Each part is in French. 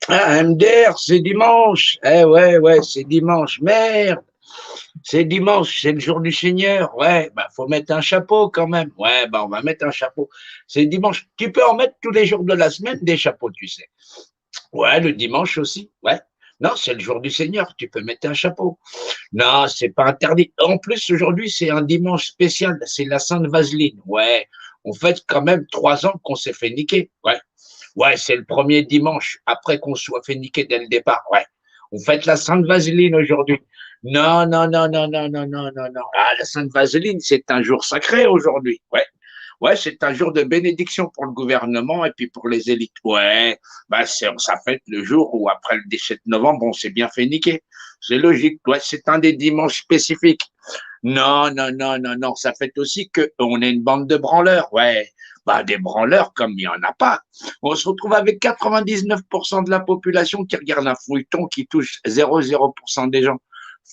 Ah, MDR, c'est dimanche. Eh ouais, ouais, c'est dimanche. Merde, c'est dimanche, c'est le jour du Seigneur. Ouais, bah faut mettre un chapeau quand même. Ouais, bah on va mettre un chapeau. C'est dimanche. Tu peux en mettre tous les jours de la semaine des chapeaux, tu sais. Ouais, le dimanche aussi. Ouais. Non, c'est le jour du Seigneur. Tu peux mettre un chapeau. Non, c'est pas interdit. En plus, aujourd'hui, c'est un dimanche spécial. C'est la Sainte Vaseline. Ouais. On fête quand même 3 ans qu'on s'est fait niquer. Ouais. Ouais, c'est le premier dimanche après qu'on soit fait niquer dès le départ. Ouais. On fête la Sainte Vaseline aujourd'hui. Non, non, non, non, non, non, non, non, non. Ah, la Sainte Vaseline, c'est un jour sacré aujourd'hui. Ouais. Ouais, c'est un jour de bénédiction pour le gouvernement et puis pour les élites. Ouais, bah ça fête le jour où après le 17 novembre, on s'est bien fait niquer. C'est logique. Ouais, c'est un des dimanches spécifiques. Non, non, non, non, non. Ça fait aussi que on est une bande de branleurs. Ouais. Bah, des branleurs comme il n'y en a pas. On se retrouve avec 99% de la population qui regarde un feuilleton qui touche 0,0% des gens.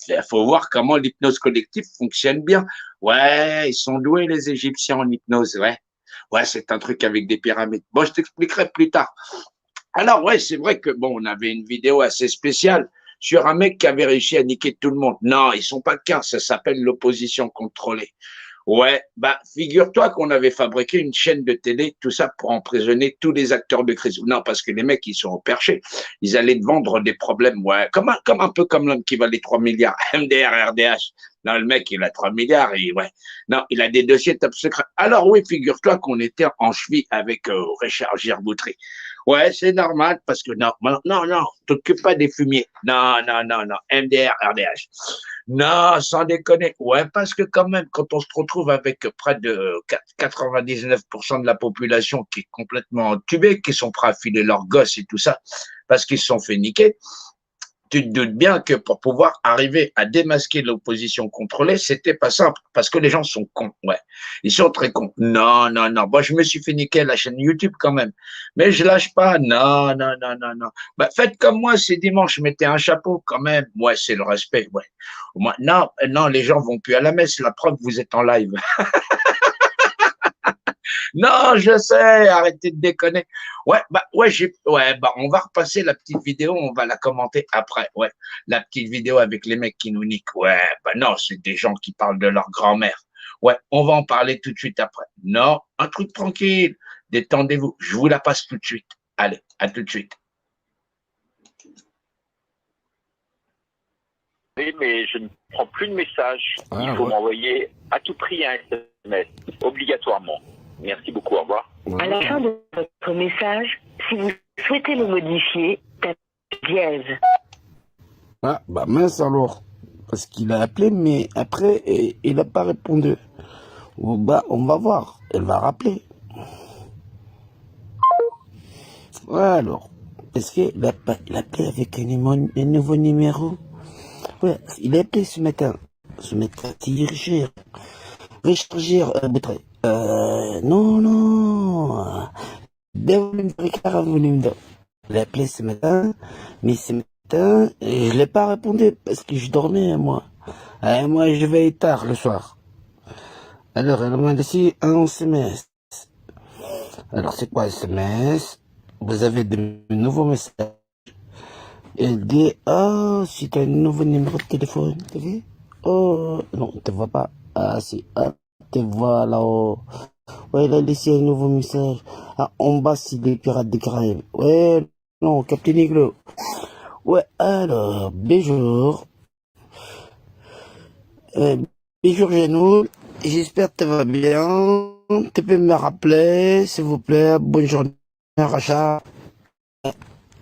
Il faut voir comment l'hypnose collective fonctionne bien. Ouais, ils sont doués, les Égyptiens, en hypnose. Ouais. Ouais, c'est un truc avec des pyramides. Bon, je t'expliquerai plus tard. Alors, ouais, c'est vrai que, bon, on avait une vidéo assez spéciale sur un mec qui avait réussi à niquer tout le monde. Non, ils sont pas 15, ça s'appelle l'opposition contrôlée. Ouais, bah, figure-toi qu'on avait fabriqué une chaîne de télé, tout ça pour emprisonner tous les acteurs de crise. Non, parce que les mecs, ils sont au perché. Ils allaient te vendre des problèmes, ouais, comme un peu comme l'homme qui valait 3 milliards, MDR, RDH. Non, le mec, il a 3 milliards, et ouais. Non, il a des dossiers top secrets. Alors oui, figure-toi qu'on était en cheville avec Richard Girboutry. Ouais, c'est normal, parce que non, non, non, t'occupes pas des fumiers. Non, non, non, non, MDR, RDH. Non, sans déconner. Ouais, parce que quand même, quand on se retrouve avec près de 99% de la population qui est complètement entubée, qui sont prêts à filer leurs gosses et tout ça, parce qu'ils se sont fait niquer, tu te doutes bien que pour pouvoir arriver à démasquer l'opposition contrôlée, c'était pas simple, parce que les gens sont cons, ouais. Ils sont très cons. Non, non, non. Moi, je me suis fait niquer la chaîne YouTube quand même. Mais je lâche pas. Non, non, non, non, non. Bah, faites comme moi, c'est dimanche, mettez un chapeau quand même. Ouais, c'est le respect, ouais. Moi, non, non, les gens vont plus à la messe. La preuve, vous êtes en live. Non, je sais, arrêtez de déconner. Ouais, bah, on va repasser la petite vidéo, on va la commenter après. Ouais, la petite vidéo avec les mecs qui nous niquent. Ouais, bah non, c'est des gens qui parlent de leur grand-mère. Ouais, on va en parler tout de suite après. Non, un truc tranquille. Détendez-vous. Je vous la passe tout de suite. Allez, à tout de suite. Oui, mais je ne prends plus de messages. Il Ah faut ouais. m'envoyer à tout prix un SMS, obligatoirement. Merci beaucoup, au revoir. À la fin de votre message, si vous souhaitez le modifier, tapez dièse. Ah, bah mince alors. Parce qu'il a appelé, mais après, il n'a pas répondu. Oh, bah, on va voir. Elle va rappeler. Ouais, alors. Est-ce qu'il il a appelé avec un nouveau numéro? Ouais, il a appelé ce matin. Ce matin, c'est Richard Boutré. Non, non. Il a appelé ce matin, mais ce matin, je l'ai pas répondu parce que je dormais, moi. Moi, je vais tard le soir. Alors, elle m'a laissé un SMS. Alors, c'est quoi SMS? Vous avez de nouveaux messages. Elle dit, oh, c'est un nouveau numéro de téléphone, t'as vu? Oh, non, tu vois pas. Ah, si, ah, te vois là-haut. Ouais, il a laissé un nouveau message. Ah, en bas, c'est des pirates des Caraïbes. Ouais, non, Captain Iglo. Ouais, alors, bonjour. Bonjour, Janou. J'espère que tu vas bien. Tu peux me rappeler, s'il vous plaît. Bonne journée, Racha.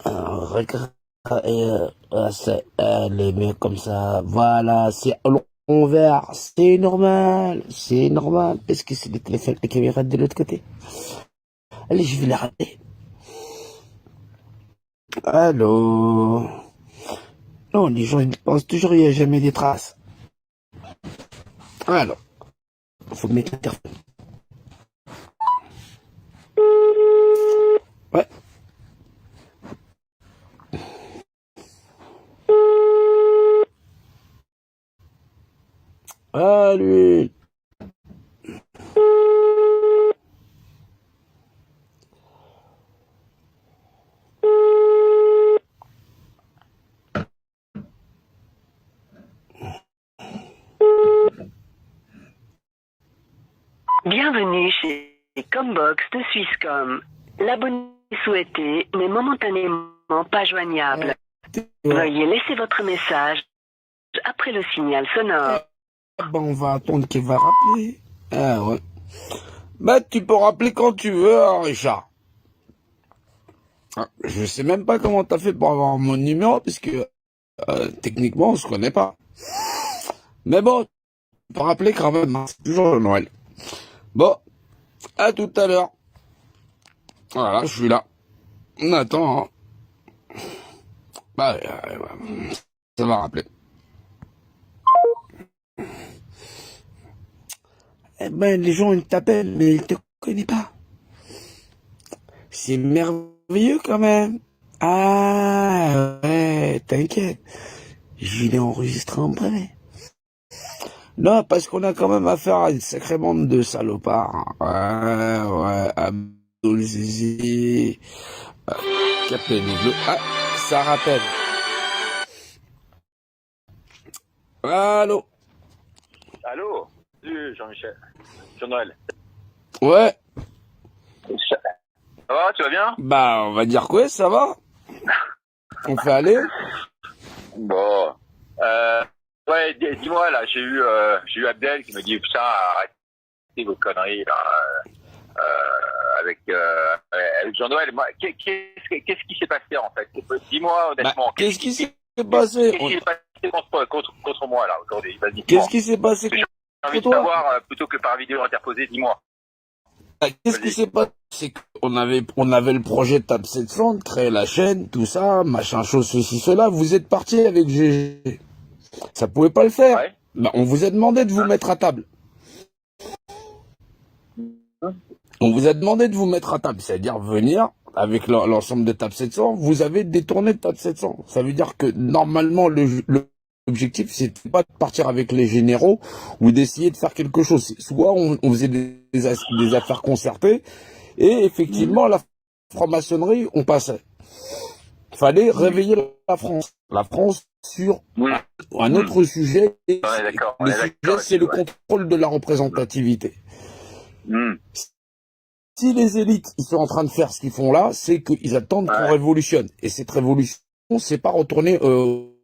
Regarde, c'est les mecs comme ça. Voilà, c'est à l'envers. C'est normal. C'est normal. Parce que c'est le téléphone, la caméra de l'autre côté. Allez, je vais la rater. Allô. Non, les gens ils pensent toujours qu'il n'y a jamais des traces. Alors, faut mettre l'interphone. Ouais. Allez. Bienvenue chez Combox de Swisscom. L'abonné souhaité n'est momentanément pas joignable. Veuillez laisser votre message après le signal sonore. Bah, on va attendre qu'il va rappeler. Ah ouais. Bah, tu peux rappeler quand tu veux, hein, Richard. Ah, je sais même pas comment t'as fait pour avoir mon numéro, puisque techniquement, on se connaît pas. Mais bon, tu peux rappeler quand même, hein, c'est toujours le Noël. Bon, à tout à l'heure. Voilà, je suis là. On attend, hein. Bah, ça va rappeler. Eh ben, les gens, ils t'appellent, mais ils te connaissent pas. C'est merveilleux quand même. Ah, ouais, t'inquiète. Je l'ai enregistré en vrai. Non, parce qu'on a quand même affaire à une sacrée bande de salopards. Ouais, Abdul Zizi, Captain Iglo. Ah, ça rappelle. Allô? Allô? Salut Jean-Michel. Jean-Noël. Ouais, Ça va, tu vas bien? bah, on va dire quoi, ça va? On fait aller? Bon. Ouais, dis-moi là, j'ai eu Abdel qui me dit putain, arrêtez vos conneries là, avec Jean-Noël. Moi, qu'est-ce qui s'est passé en fait? Dis-moi honnêtement. Bah, qu'est-ce qui s'est passé? Qu'est-ce qui s'est passé contre moi là aujourd'hui? Vas-y. Qu'est-ce qui s'est passé J'ai envie de toi? savoir plutôt que par vidéo interposée. Dis-moi. Bah, qu'est-ce qui s'est passé? C'est qu'on avait le projet TAP 700, de créer la chaîne, tout ça, machin, chose, ceci, cela. Vous êtes parti avec GG. Ça pouvait pas le faire. Ouais. Bah, on vous a demandé de vous mettre à table. On vous a demandé de vous mettre à table, c'est-à-dire venir avec l'ensemble de TAP 700. Vous avez détourné de TAP 700. Ça veut dire que normalement, l'objectif, c'était pas de partir avec les généraux ou d'essayer de faire quelque chose. Soit on faisait des affaires concertées et effectivement, la franc-maçonnerie, on passait. Fallait réveiller la France. La France sur un autre sujet. Et On est d'accord. le sujet, c'est le contrôle de la représentativité. Si les élites, ils sont en train de faire ce qu'ils font là, c'est qu'ils attendent qu'on révolutionne. Et cette révolution, c'est pas retourner au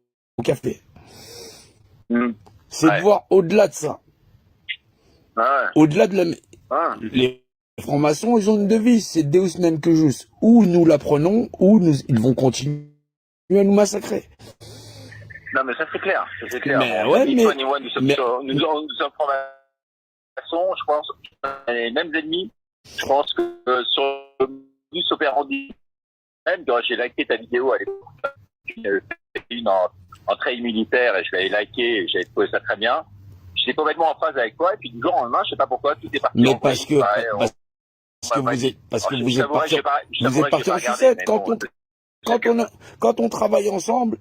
café. C'est de voir au-delà de ça. Au-delà de les francs-maçons, ils ont une devise, c'est Deus nem que jus. Ou nous la prenons, ou ils vont continuer à nous massacrer. Non, mais ça c'est clair. Ça, c'est clair. Mais ouais, mais... Nous sommes francs-maçons, je pense, les mêmes ennemis. Je pense que sur le bus operandi, même, j'ai liké ta vidéo à l'époque, une en trail militaire, et je l'avais liké, et j'avais trouvé ça très bien. J'étais complètement en phase avec toi, et puis du jour au lendemain, je sais pas pourquoi, tout est parti. Mais parce que vous êtes parti en sucette. Quand on travaille ensemble,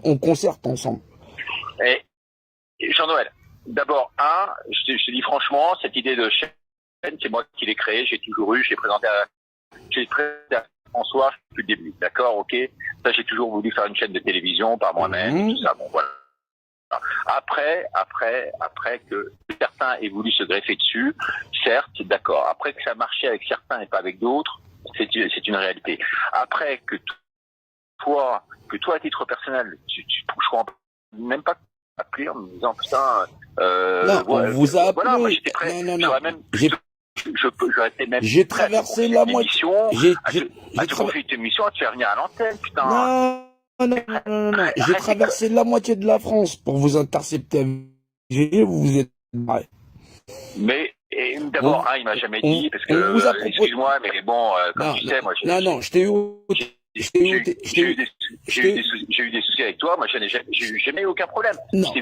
on concerte ensemble. Et Jean-Noël, d'abord, je te dis franchement, cette idée de chaîne, c'est moi qui l'ai créée, j'ai toujours eu, j'ai présenté à François depuis le début, d'accord, ok. Ça, j'ai toujours voulu faire une chaîne de télévision par moi-même, tout ça, bon voilà. Après que certains aient voulu se greffer dessus, certes, d'accord. Après que ça marchait avec certains et pas avec d'autres, c'est une réalité. Après que toi, à titre personnel, je crois même pas appeler en me disant putain. Non, on vous a appelé. Voilà, moi j'étais prêt. J'aurais été même. J'ai traversé la moitié. J'ai confié une émission à te faire venir à l'antenne, putain. Non. J'ai traversé la moitié de la France pour vous intercepter. Vous vous êtes barré. Mais d'abord, il m'a jamais dit parce que excuse-moi, mais bon, comme tu sais, moi. Non, je t'ai eu. J'ai eu des soucis avec toi. Moi, j'ai jamais eu aucun problème. Non, je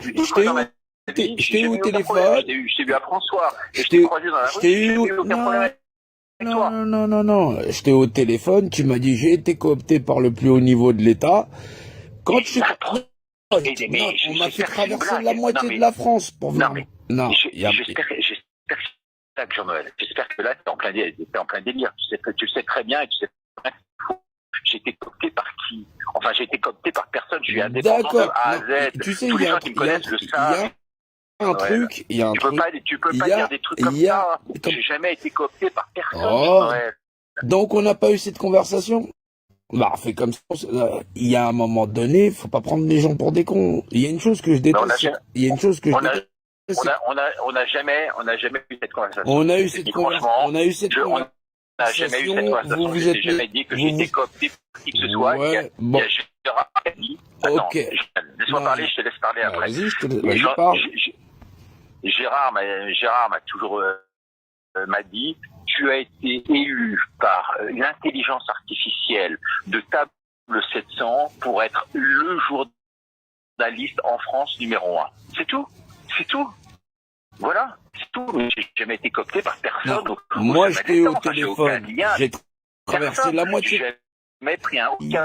t'ai eu au téléphone. Je t'ai vu à François. Je t'ai croisé dans la rue. J'ai eu aucun problème avec toi. Non. Je t'ai au téléphone. Tu m'as dit j'ai été coopté par le plus haut niveau de l'État. Quand tu on m'a fait traverser la moitié de la France pour venir. Non, j'espère que Jean-Noël. J'espère que là, t'es en plein délire. Tu sais très bien et tu sais très bien. J'ai été coopté par qui? Enfin, j'ai été coopté par personne. Je suis indépendant de A à Z. Tu sais, tous les gens qui me connaissent le savent. un Ouais. truc, il y a un Tu peux truc. pas, tu peux pas dire des trucs comme il y a- ça. comme- J'ai jamais été coopté par personne. Oh. Ouais. Donc on n'a pas eu cette conversation. Bah, on fait comme ça. Il y a un moment donné, faut pas prendre les gens pour des cons. Il y a une chose que je déteste. Il y a une chose que je déteste. On n'a jamais eu cette conversation. On a eu cette conversation. On n'a jamais eu cette conversation. Vous Je t'ai jamais dit que j'étais coopté par qui que ce soit. Ouais, bon. Il y a Gérard qui a dit. Attends, Ok. laisse-moi parler, je te laisse parler après. Vas-y, vas-y, parle. Gérard m'a toujours m'a dit, tu as été élu par l'intelligence artificielle de table 700 pour être le journaliste en France numéro 1. C'est tout. Voilà, c'est tout. Mais j'ai jamais été coopté par personne. Moi, j'étais au téléphone. J'ai traversé la moitié. J'ai jamais pris il y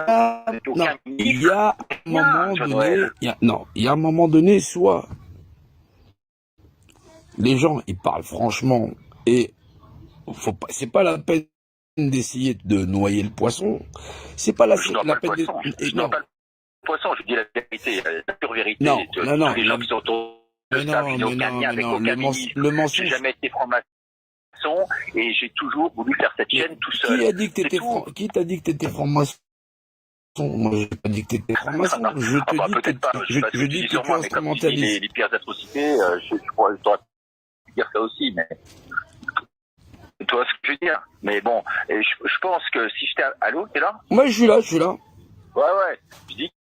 a un moment donné, soit les gens, ils parlent franchement et c'est pas la peine d'essayer de noyer le poisson. C'est pas la peine de... Je ne pas le poisson, je dis la vérité, la pure vérité. Non. Les gens qui sont autour de ça, je n'ai aucun lien avec aucun ministre. Le mensonge. J'ai jamais été franc-maçon et j'ai toujours voulu faire cette chaîne tout seul. Qui t'a dit que t'étais franc-maçon? Moi, j'ai pas dit que t'étais franc-maçon. Je te dis que tu instrumentalises. Les pires atrocités, je pourrais dire ça aussi, mais... Tu vois ce que je veux dire? Mais bon, je pense que si j'étais... Allô, t'es là? Moi, je suis là. Ouais. Je dis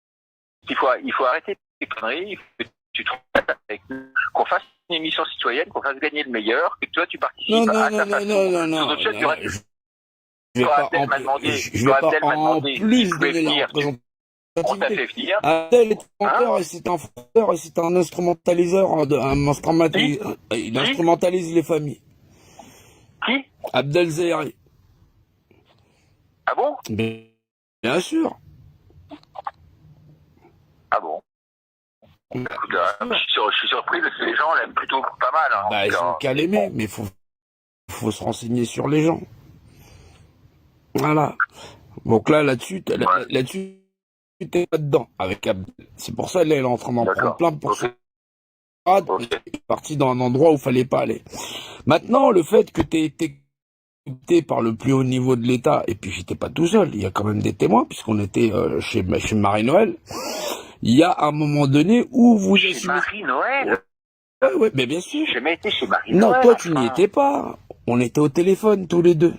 qu'il faut arrêter ces conneries, que tu te remettes avec nous, qu'on fasse une émission citoyenne, qu'on fasse gagner le meilleur, que toi, tu participes à ta façon. Non. Je vais pas en plus donner la représentation. On t'a fait venir. Abdel est menteur et c'est un frauteur et c'est un instrumentaliseur. Il instrumentalise les familles. Qui? Abdel Zahiri. Ah bon? Bien sûr. Ah bon? Écoute, je suis surpris parce que les gens l'aiment plutôt pas mal. Hein, ils sont qu'à l'aimer, mais faut se renseigner sur les gens. Voilà. Donc là-dessus, t'es pas dedans avec Abdel. C'est pour ça, là, elle est en train d'en prendre plein pour ça. Est parti dans un endroit où il fallait pas aller. Maintenant, le fait que tu aies été écouté par le plus haut niveau de l'État, et puis j'étais pas tout seul, il y a quand même des témoins, puisqu'on était chez Marie-Noël, il y a un moment donné où vous... Chez Marie-Noël? Ouais, mais bien sûr. J'ai jamais été chez Marie-Noël. Non, toi, tu n'y étais pas. On était au téléphone, tous les deux.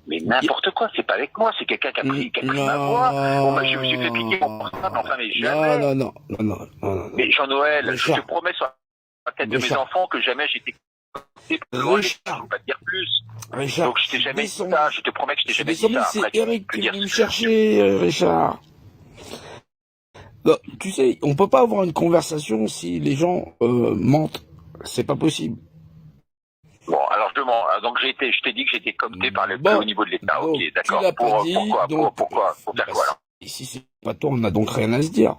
Mais n'importe quoi, c'est pas avec moi, c'est quelqu'un qui a pris ma voix. Bon, je me suis fait piquer mon portable, enfin, mais jamais. Non. Mais Jean-Noël, je te promets sur la tête de mes enfants que jamais j'étais coopté pour le je ne peux pas te dire plus. Richard, donc je t'ai jamais dit ça, je te promets que je t'ai jamais dit ça. C'est Eric qui est venu me chercher, Richard. Non, tu sais, on peut pas avoir une conversation si les gens mentent. C'est pas possible. Bon, alors je demande. Donc je t'ai dit que j'étais coopté par le plus haut niveau de l'État. Ok, d'accord. Pourquoi? Faut faire quoi alors? Si c'est pas toi, on n'a donc rien à se dire.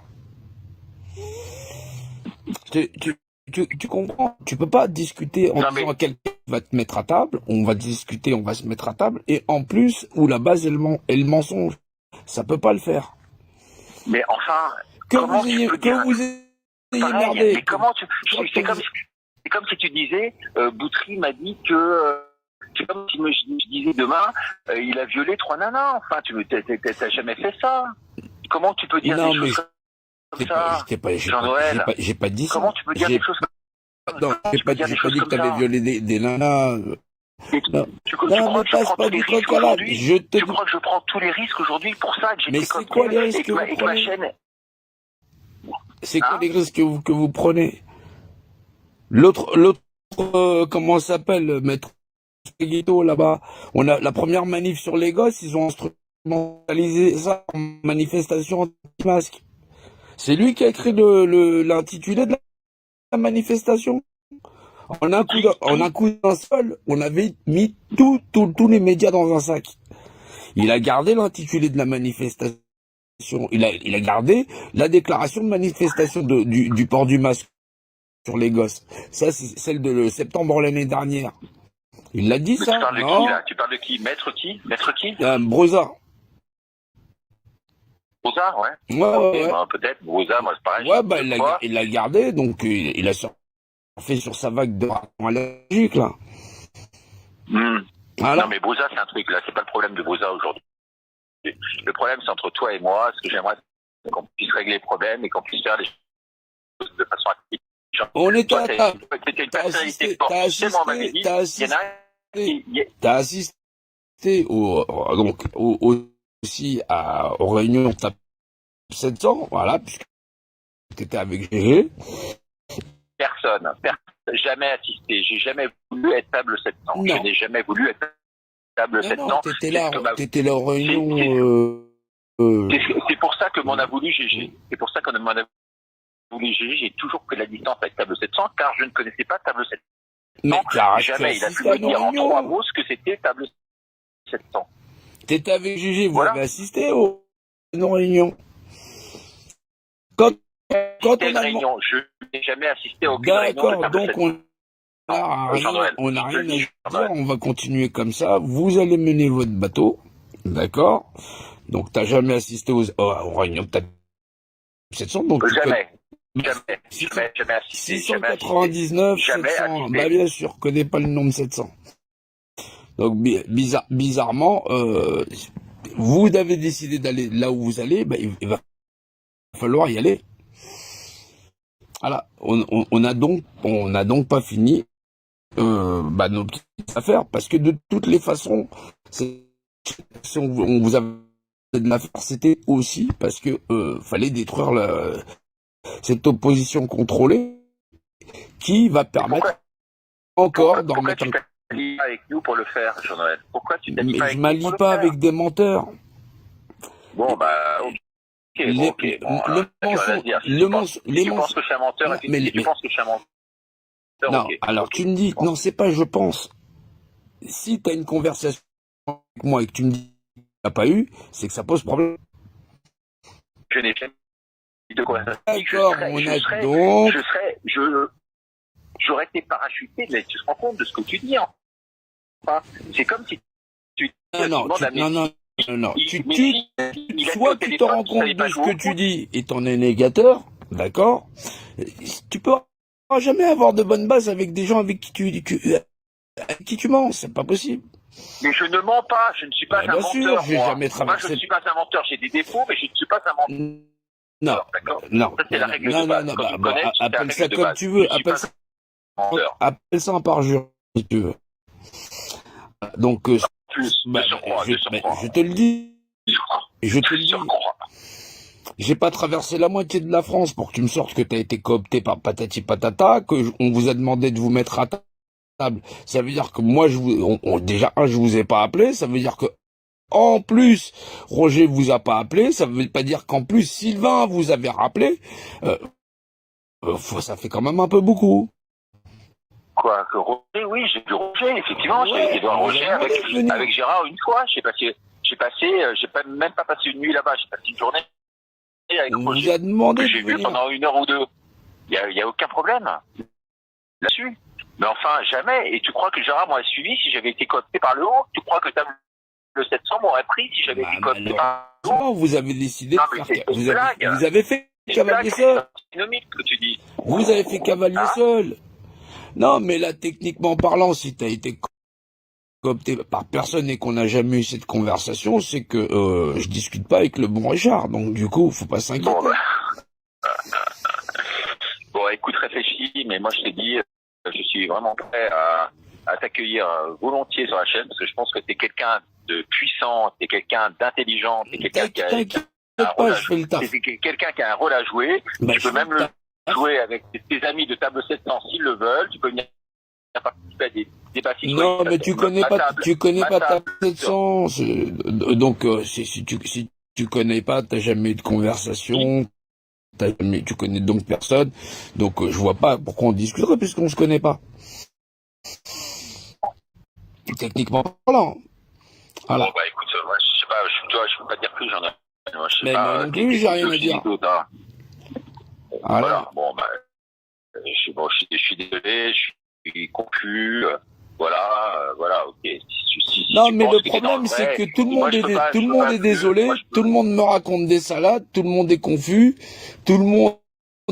Tu comprends? Tu peux pas discuter en disant à quelqu'un va te mettre à table, on va discuter, on va se mettre à table, et en plus, où la base est le mensonge. Ça peut pas le faire. Mais enfin, que vous ayez merdé. Mais comment c'est comme si tu disais, Boutry m'a dit que, c'est comme si je disais demain, il a violé 3 nanas. Enfin, t'as jamais fait ça. Comment tu peux dire des choses comme ça? Jean-Noël, j'ai pas dit ça. Comment tu peux dire des choses comme ça? Non, j'ai pas dit que t'avais violé des nanas. Tu crois que je prends tous les risques aujourd'hui? Tu crois que je prends tous les risques aujourd'hui pour ça que j'ai été coopté avec ma chaîne? C'est quoi les risques que vous prenez? L'autre, comment ça s'appelle, Maître Guito, là-bas, on a la première manif sur les gosses, ils ont instrumentalisé ça en manifestation anti-masque. C'est lui qui a écrit l'intitulé de la manifestation. En un coup d'un seul, on avait mis tous les médias dans un sac. Il a gardé l'intitulé de la manifestation. Il a gardé la déclaration de manifestation du port du masque sur les gosses. Ça, c'est celle de septembre l'année dernière. Il l'a dit, ça? Tu parles de qui, là? Tu parles de qui? Maître qui? Brosa. Brouza, ouais. Ouais, ouais, ouais. Bah, peut-être, Brouza, moi c'est pareil. Ouais, j'ai bah, deux fois. il l'a gardé, donc il a surfé sur sa vague de raton allergique, là. Non, Voilà. mais Brouza, c'est un truc, là, c'est pas le problème de Brouza aujourd'hui. Le problème, c'est entre toi et moi. Ce que j'aimerais, c'est qu'on puisse régler les problèmes et qu'on puisse faire les choses de façon active. On était Toi, à t'es une personnalité forte. Tu sais, moi, on m'avait dit, il y en a un qui... t'as assisté aussi aux réunions TAP 700, voilà, puisque t'étais avec GG. Personne. Jamais assisté. J'ai jamais voulu être table 700. Non. Je n'ai jamais voulu être table 700. Non, t'étais là aux réunions. C'est pour ça que m'en a voulu GG. C'est pour ça qu'on m'en a voulu GG. J'ai toujours pris la distance avec table 700, car je ne connaissais pas table 700. Mais jamais il a pu me dire en 3 mots ce que c'était table 700. T'étais avec GG, vous Voilà. avez assisté aux réunions. Quand on a réunion, je n'ai jamais assisté à aucune réunion de D'accord, table donc 700. on n'a rien à dire, on va continuer comme ça, vous allez mener votre bateau, d'accord? Donc t'as jamais assisté aux réunions de table 700, donc Jamais assisté. 699, jamais 700, assisté. bah bien sûr, je connais pas le nombre 700. Donc bizarrement, vous avez décidé d'aller là où vous allez, bah, il va falloir y aller. Voilà, on a donc pas fini nos petites affaires, parce que de toutes les façons, si on vous avait de l'affaire, c'était aussi parce que fallait détruire cette opposition contrôlée qui va permettre encore d'en mettre un. Pourquoi tu t'allies pas avec nous pour le faire, Jean-Noël? Pourquoi tu t'allies pas avec Je nous pour m'allie le pas faire? avec des menteurs. Bon, bah, ok. Les mensonges. Tu penses que je suis un menteur, tu penses que je suis un menteur. Non, Okay. alors tu me dis, non, c'est pas je pense. Si tu as une conversation avec moi et que tu me dis que tu n'as pas eu, c'est que ça pose problème. Je n'ai jamais eu de conversation. D'accord, donc. J'aurais été parachuté, mais tu te rends compte de ce que tu dis, enfin, c'est comme si tu. Non, soit tu te rends compte de ce que tu dis et t'en es négateur, d'accord? Tu peux jamais avoir de bonne base avec des gens avec qui tu mens, c'est pas possible. Mais je ne mens pas, je ne suis pas un menteur. Sûr, j'ai jamais traversé. Moi, je ne suis pas un menteur, j'ai des défauts, mais je ne suis pas un menteur. Non, non, ça, c'est la règle de base. Appelle ça comme tu veux, appelle ça un parjure, si tu veux. Donc, je te le dis, j'ai pas traversé la moitié de la France pour que tu me sortes que t'as été coopté par patati patata, on vous a demandé de vous mettre à table. Ça veut dire que moi, je vous ai pas appelé, ça veut dire que, en plus, Roger vous a pas appelé, ça veut pas dire qu'en plus, Sylvain vous avait rappelé, ça fait quand même un peu beaucoup. Quoi, que Roger, oui, j'ai vu Roger, effectivement, j'ai été voir Roger avec Gérard une fois, j'ai même pas passé une nuit là-bas, j'ai passé une journée avec Roger. Vous a demandé que j'ai vu pendant 1 heure ou 2. Il y a aucun problème là-dessus. Mais enfin, jamais. Et tu crois que Gérard m'aurait suivi si j'avais été coopté par le haut? Tu crois que le 700 m'aurait pris si j'avais été coopté par le haut? Non, vous avez décidé de faire... Vous avez fait cavalier seul. C'est une que tu dis. Vous avez fait cavalier seul. Non, mais là, techniquement parlant, si tu as été coopté par personne et qu'on n'a jamais eu cette conversation, c'est que je discute pas avec le bon Richard. Donc, du coup, faut pas s'inquiéter. Bon, écoute, réfléchis, mais moi, je t'ai dit, je suis vraiment prêt à t'accueillir volontiers sur la chaîne, parce que je pense que tu es quelqu'un de puissant, tu es quelqu'un d'intelligent, tu es quelqu'un qui a un rôle à jouer. Tu peux même le jouer avec tes amis de table 700 s'ils le veulent. Tu peux venir participer à des débats. Non, mais tu connais pas table 700. Donc, si tu connais pas, t'as jamais eu de conversation. Tu connais donc personne. Donc, je vois pas pourquoi on discuterait puisqu'on se connaît pas. Techniquement parlant. Voilà. Bon, bah, écoute, moi, je sais pas, je peux pas dire plus, j'en ai. Mais moi non plus, j'ai rien à dire. Voilà. Bon, bah, je suis désolé, je suis confus, voilà, ok. si Non, tu mais penses le que t'es dans problème, le c'est vrai, que tout le moi monde je est, peux pas, tout je le peux monde pas est plus, désolé, moi je tout peux. le monde me raconte des salades, tout le monde est confus, tout le monde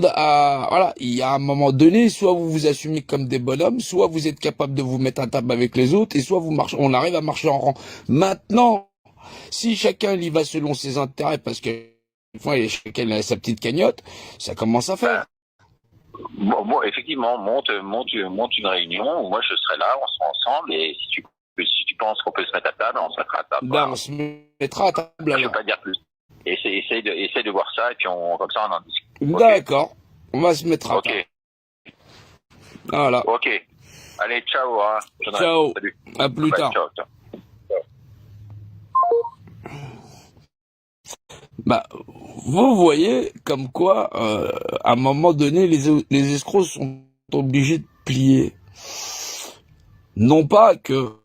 a, voilà, il y a un moment donné, soit vous vous assumez comme des bonhommes, soit vous êtes capable de vous mettre à table avec les autres, et soit vous marchez, on arrive à marcher en rang. Maintenant, si chacun y va selon ses intérêts, parce que, enfin, chacun a sa petite cagnotte, ça commence à Ben, faire. bon, effectivement, monte une réunion où moi je serai là, on sera ensemble, et si tu penses qu'on peut se mettre à table, on se mettra à table. Ben, Voilà. on se mettra à table Je peux alors. pas dire plus. Essaye de voir ça, et puis comme ça on en discute. Ok? D'accord. On va se mettre à table. Ok. Voilà. Ok. Allez, ciao, hein, Jonathan. Ciao. Salut. À plus Bye, tard. ciao, ciao. Bah, vous voyez comme quoi, à un moment donné, les escrocs sont obligés de plier. Non pas que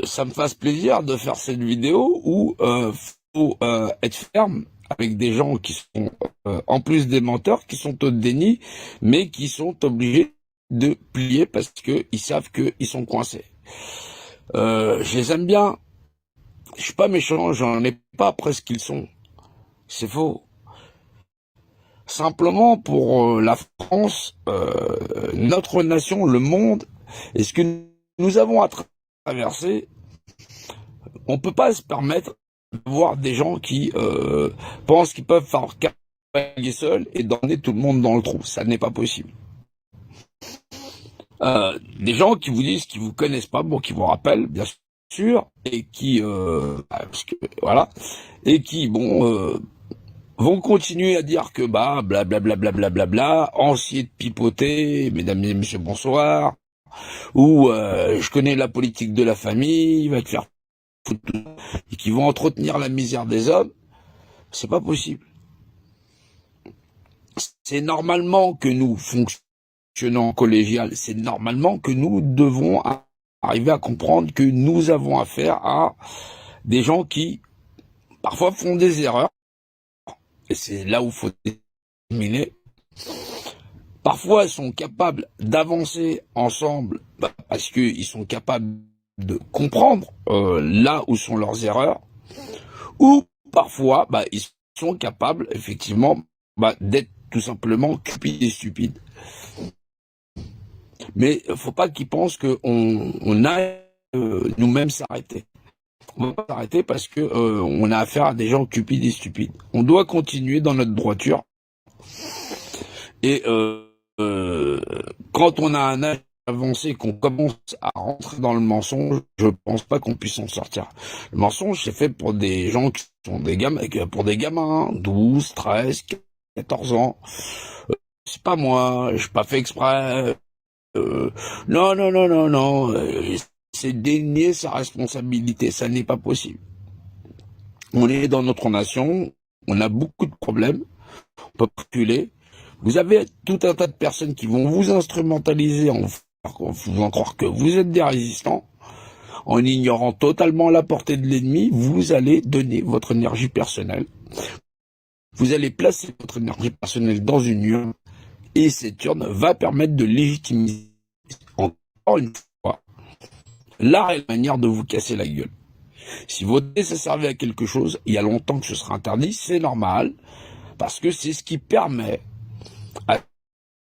ça me fasse plaisir de faire cette vidéo où faut être ferme avec des gens qui sont, en plus des menteurs, qui sont au déni, mais qui sont obligés de plier parce que ils savent qu'ils sont coincés. Je les aime bien. Je suis pas méchant, j'en ai pas après ce qu'ils sont. C'est faux. Simplement pour la France, notre nation, le monde, et ce que nous avons à traverser, on peut pas se permettre de voir des gens qui pensent qu'ils peuvent faire cavalier seul et d'emmener tout le monde dans le trou. Ça n'est pas possible. Des gens qui vous disent qu'ils vous connaissent pas, bon, qui vous rappellent, bien sûr, et qui, parce que, voilà, et qui, bon, vont continuer à dire que bah blablabla blablabla, ancien de pipoter, mesdames et messieurs bonsoir, ou je connais la politique de la famille, il va te faire foutre, et qui vont entretenir la misère des hommes, c'est pas possible. C'est normalement que nous fonctionnons en collégial, c'est normalement que nous devons arriver à comprendre que nous avons affaire à des gens qui parfois font des erreurs, et c'est là où il faut déterminer. Parfois, ils sont capables d'avancer ensemble parce qu'ils sont capables de comprendre là où sont leurs erreurs, ou parfois, ils sont capables, effectivement, d'être tout simplement cupides et stupides. Mais faut pas qu'ils pensent qu'on a nous-mêmes s'arrêter. On va pas s'arrêter parce que on a affaire à des gens cupides et stupides. On doit continuer dans notre droiture. Et quand on a un âge avancé, qu'on commence à rentrer dans le mensonge, je pense pas qu'on puisse en sortir. Le mensonge, c'est fait pour des gens qui sont des gamins, pour des gamins, 12, 13, 14 ans. C'est pas moi, j'ai pas fait exprès. Non, non, non, non, non. C'est dénier sa responsabilité, ça n'est pas possible. On est dans notre nation, on a beaucoup de problèmes, on peut reculer. Vous avez tout un tas de personnes qui vont vous instrumentaliser en faisant croire que vous êtes des résistants, en ignorant totalement la portée de l'ennemi. Vous allez donner votre énergie personnelle. Vous allez placer votre énergie personnelle dans une urne, et cette urne va permettre de légitimiser, encore une fois, la réelle manière de vous casser la gueule. Si voter, ça servait à quelque chose, il y a longtemps que ce sera interdit, c'est normal, parce que c'est ce qui permet à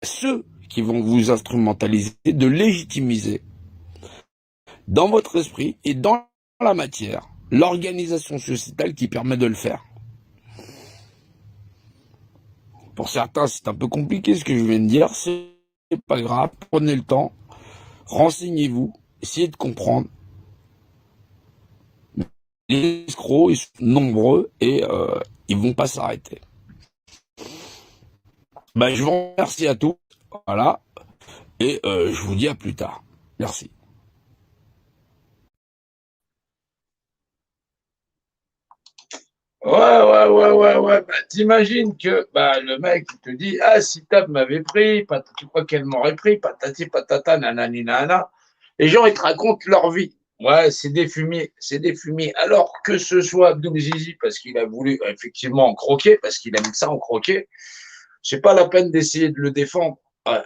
ceux qui vont vous instrumentaliser de légitimiser dans votre esprit et dans la matière l'organisation sociétale qui permet de le faire. Pour certains, c'est un peu compliqué ce que je viens de dire, c'est pas grave, prenez le temps, renseignez-vous, essayez de comprendre. Les escrocs, ils sont nombreux et ils vont pas s'arrêter. Je vous remercie à tous, voilà, et je vous dis à plus tard. Merci. Ouais. T'imagines que le mec il te dit ah si Tab m'avait pris, tu crois qu'elle m'aurait pris, patati patata nanani nana. Les gens ils te racontent leur vie. Ouais, c'est des fumiers, c'est des fumiers. Alors que ce soit Abdou Zizi parce qu'il a voulu effectivement en croquer, parce qu'il aime ça en croquer, c'est pas la peine d'essayer de le défendre. Ouais.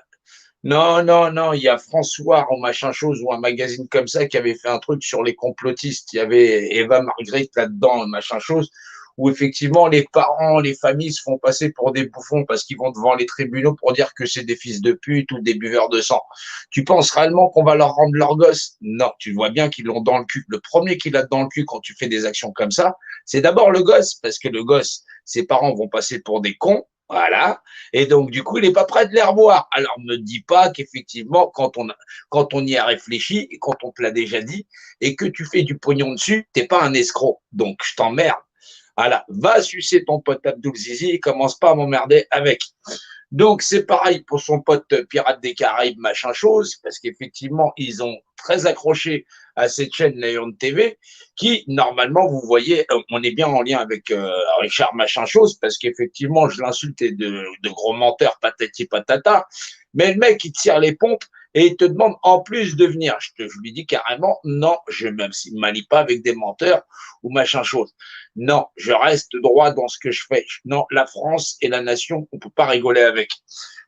Non, non, non, il y a François ou machin chose ou un magazine comme ça qui avait fait un truc sur les complotistes. Il y avait Eva Marguerite là-dedans, machin chose, où effectivement les parents, les familles se font passer pour des bouffons parce qu'ils vont devant les tribunaux pour dire que c'est des fils de pute ou des buveurs de sang. Tu penses réellement qu'on va leur rendre leur gosse? Non, tu vois bien qu'ils l'ont dans le cul. Le premier qui l'a dans le cul quand tu fais des actions comme ça, c'est d'abord le gosse, parce que le gosse, ses parents vont passer pour des cons. Voilà. Et donc, du coup, il n'est pas prêt de les revoir. Alors, ne dis pas qu'effectivement, quand on y a réfléchi, et quand on te l'a déjà dit, et que tu fais du pognon dessus, t'es pas un escroc. Donc, je t'emmerde. Voilà. Va sucer ton pote Abdoul Zizi et commence pas à m'emmerder avec. Donc, c'est pareil pour son pote Pirate des Caraïbes, machin chose, parce qu'effectivement, ils ont très accroché à cette chaîne Lion TV, qui, normalement, vous voyez, on est bien en lien avec Richard machin chose, parce qu'effectivement, je l'insulte de gros menteur, patati patata, mais le mec, il tire les pompes et il te demande en plus de venir. Je lui dis carrément, non, je ne me manie pas avec des menteurs ou machin chose. Non, je reste droit dans ce que je fais. Non, la France et la nation, on ne peut pas rigoler avec.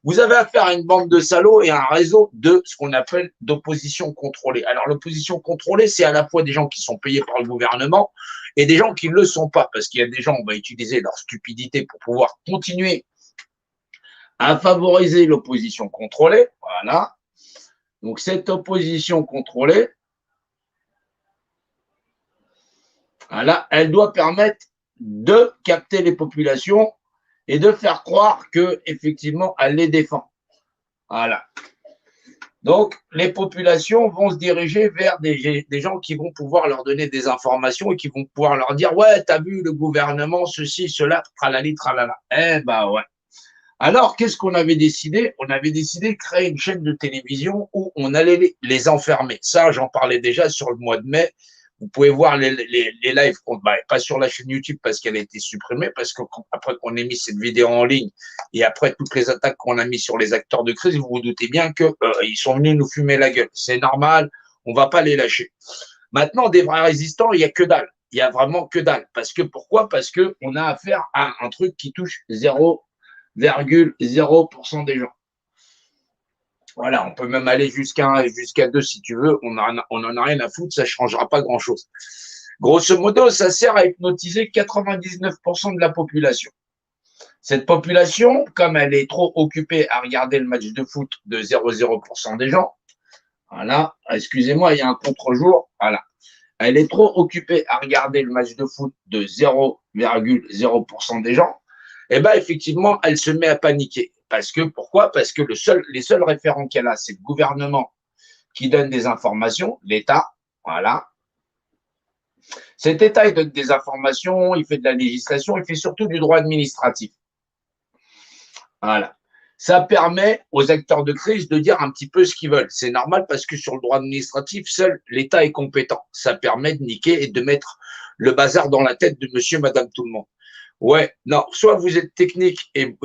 Vous avez affaire à une bande de salauds et à un réseau de ce qu'on appelle d'opposition contrôlée. Alors, l'opposition contrôlée, c'est à la fois des gens qui sont payés par le gouvernement et des gens qui ne le sont pas, parce qu'il y a des gens, on va utiliser leur stupidité pour pouvoir continuer à favoriser l'opposition contrôlée. Voilà. Donc, cette opposition contrôlée, voilà, elle doit permettre de capter les populations et de faire croire que effectivement elle les défend. Voilà. Donc, les populations vont se diriger vers des gens qui vont pouvoir leur donner des informations et qui vont pouvoir leur dire « Ouais, t'as vu le gouvernement, ceci, cela, tralali, tralala. » Eh ben ouais. Alors, qu'est-ce qu'on avait décidé? On avait décidé de créer une chaîne de télévision où on allait les enfermer. Ça, j'en parlais déjà sur le mois de mai. Vous pouvez voir les lives, pas sur la chaîne YouTube parce qu'elle a été supprimée, parce qu'après qu'on ait mis cette vidéo en ligne et après toutes les attaques qu'on a mis sur les acteurs de crise, vous vous doutez bien qu'ils sont venus nous fumer la gueule. C'est normal, on va pas les lâcher. Maintenant, des vrais résistants, il y a que dalle. Il y a vraiment que dalle. Parce que pourquoi? Parce que on a affaire à un truc qui touche 0,0% des gens. Voilà, on peut même aller jusqu'à 2 si tu veux, on en a rien à foutre, ça ne changera pas grand-chose. Grosso modo, ça sert à hypnotiser 99% de la population. Cette population, comme elle est trop occupée à regarder le match de foot de 0,0% des gens, voilà, excusez-moi, il y a un contre-jour, voilà. Elle est trop occupée à regarder le match de foot de 0,0% des gens, et bien effectivement, elle se met à paniquer. Parce que, pourquoi? Parce que les seuls référents qu'elle a, c'est le gouvernement qui donne des informations, l'État, voilà. Cet État, il donne des informations, il fait de la législation, il fait surtout du droit administratif. Voilà. Ça permet aux acteurs de crise de dire un petit peu ce qu'ils veulent. C'est normal parce que sur le droit administratif, seul l'État est compétent. Ça permet de niquer et de mettre le bazar dans la tête de monsieur, madame, tout le monde. Ouais, non, soit vous êtes technique et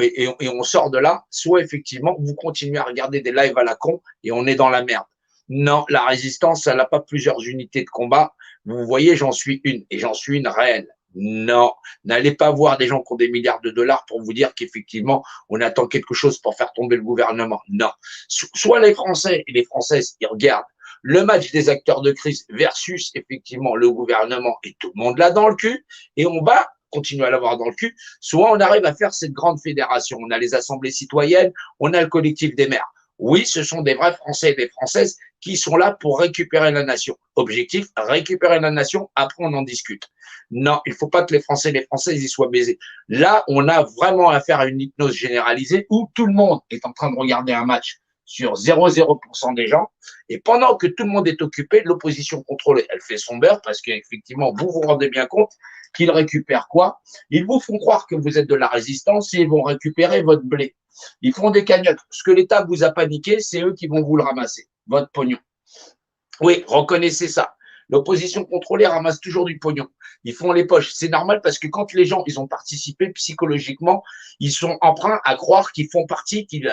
on sort de là, soit effectivement, vous continuez à regarder des lives à la con et on est dans la merde. Non, la résistance, elle n'a pas plusieurs unités de combat. Vous voyez, j'en suis une et j'en suis une réelle. Non, n'allez pas voir des gens qui ont des milliards de dollars pour vous dire qu'effectivement, on attend quelque chose pour faire tomber le gouvernement. Non. Soit les Français et les Françaises, ils regardent le match des acteurs de crise versus effectivement le gouvernement et tout le monde là dans le cul et on va continuer à l'avoir dans le cul, soit on arrive à faire cette grande fédération. On a les assemblées citoyennes, on a le collectif des maires. Oui, ce sont des vrais Français et des Françaises qui sont là pour récupérer la nation. Objectif, récupérer la nation, après on en discute. Non, il ne faut pas que les Français et les Françaises y soient baisés. Là, on a vraiment affaire à une hypnose généralisée où tout le monde est en train de regarder un match sur 0,0% des gens. Et pendant que tout le monde est occupé, l'opposition contrôlée, elle fait son beurre parce qu'effectivement, vous vous rendez bien compte qu'ils récupèrent quoi? Ils vous font croire que vous êtes de la résistance et ils vont récupérer votre blé. Ils font des cagnottes. Ce que l'État vous a paniqué, c'est eux qui vont vous le ramasser, votre pognon. Oui, reconnaissez ça. L'opposition contrôlée ramasse toujours du pognon. Ils font les poches. C'est normal parce que quand les gens ils ont participé psychologiquement, ils sont emprunts à croire qu'ils font partie, qu'ils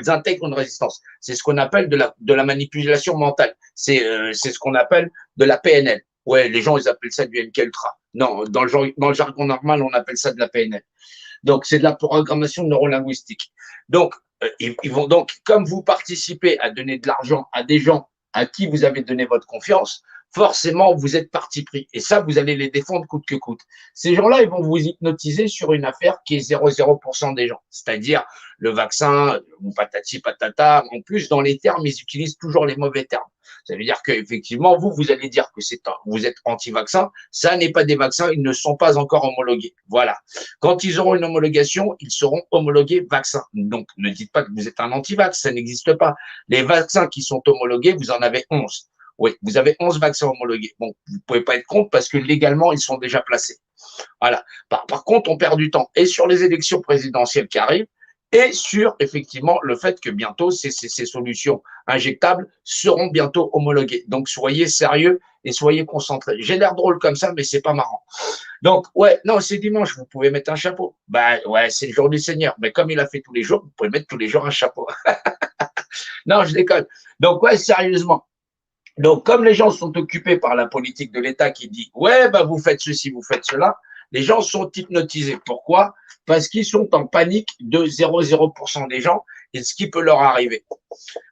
intègrent une résistance. C'est ce qu'on appelle de la manipulation mentale. C'est ce qu'on appelle de la PNL. Ouais, les gens ils appellent ça du MK Ultra. Non, dans le jargon normal, on appelle ça de la PNL. Donc, c'est de la programmation neurolinguistique. Donc, ils vont donc, comme vous participez à donner de l'argent à des gens à qui vous avez donné votre confiance, forcément, vous êtes parti pris. Et ça, vous allez les défendre coûte que coûte. Ces gens-là, ils vont vous hypnotiser sur une affaire qui est 0,0% des gens. C'est-à-dire le vaccin, ou patati patata. En plus, dans les termes, ils utilisent toujours les mauvais termes. Ça veut dire qu'effectivement, vous allez dire que vous êtes anti-vaccin. Ça n'est pas des vaccins, ils ne sont pas encore homologués. Voilà. Quand ils auront une homologation, ils seront homologués vaccins. Donc, ne dites pas que vous êtes un anti-vax, ça n'existe pas. Les vaccins qui sont homologués, vous en avez 11. Oui, vous avez 11 vaccins homologués. Bon, vous pouvez pas être contre parce que légalement, ils sont déjà placés. Voilà. Par contre, on perd du temps. Et sur les élections présidentielles qui arrivent, et sur, effectivement, le fait que bientôt, ces solutions injectables seront bientôt homologuées. Donc, soyez sérieux et soyez concentrés. J'ai l'air drôle comme ça, mais c'est pas marrant. Donc, ouais, non, c'est dimanche, vous pouvez mettre un chapeau. Bah, ouais, c'est le jour du Seigneur. Mais comme il a fait tous les jours, vous pouvez mettre tous les jours un chapeau. Non, je déconne. Donc, ouais, sérieusement. Donc, comme les gens sont occupés par la politique de l'État qui dit « Ouais, bah, vous faites ceci, vous faites cela », les gens sont hypnotisés. Pourquoi? Parce qu'ils sont en panique de 0,0% des gens et de ce qui peut leur arriver.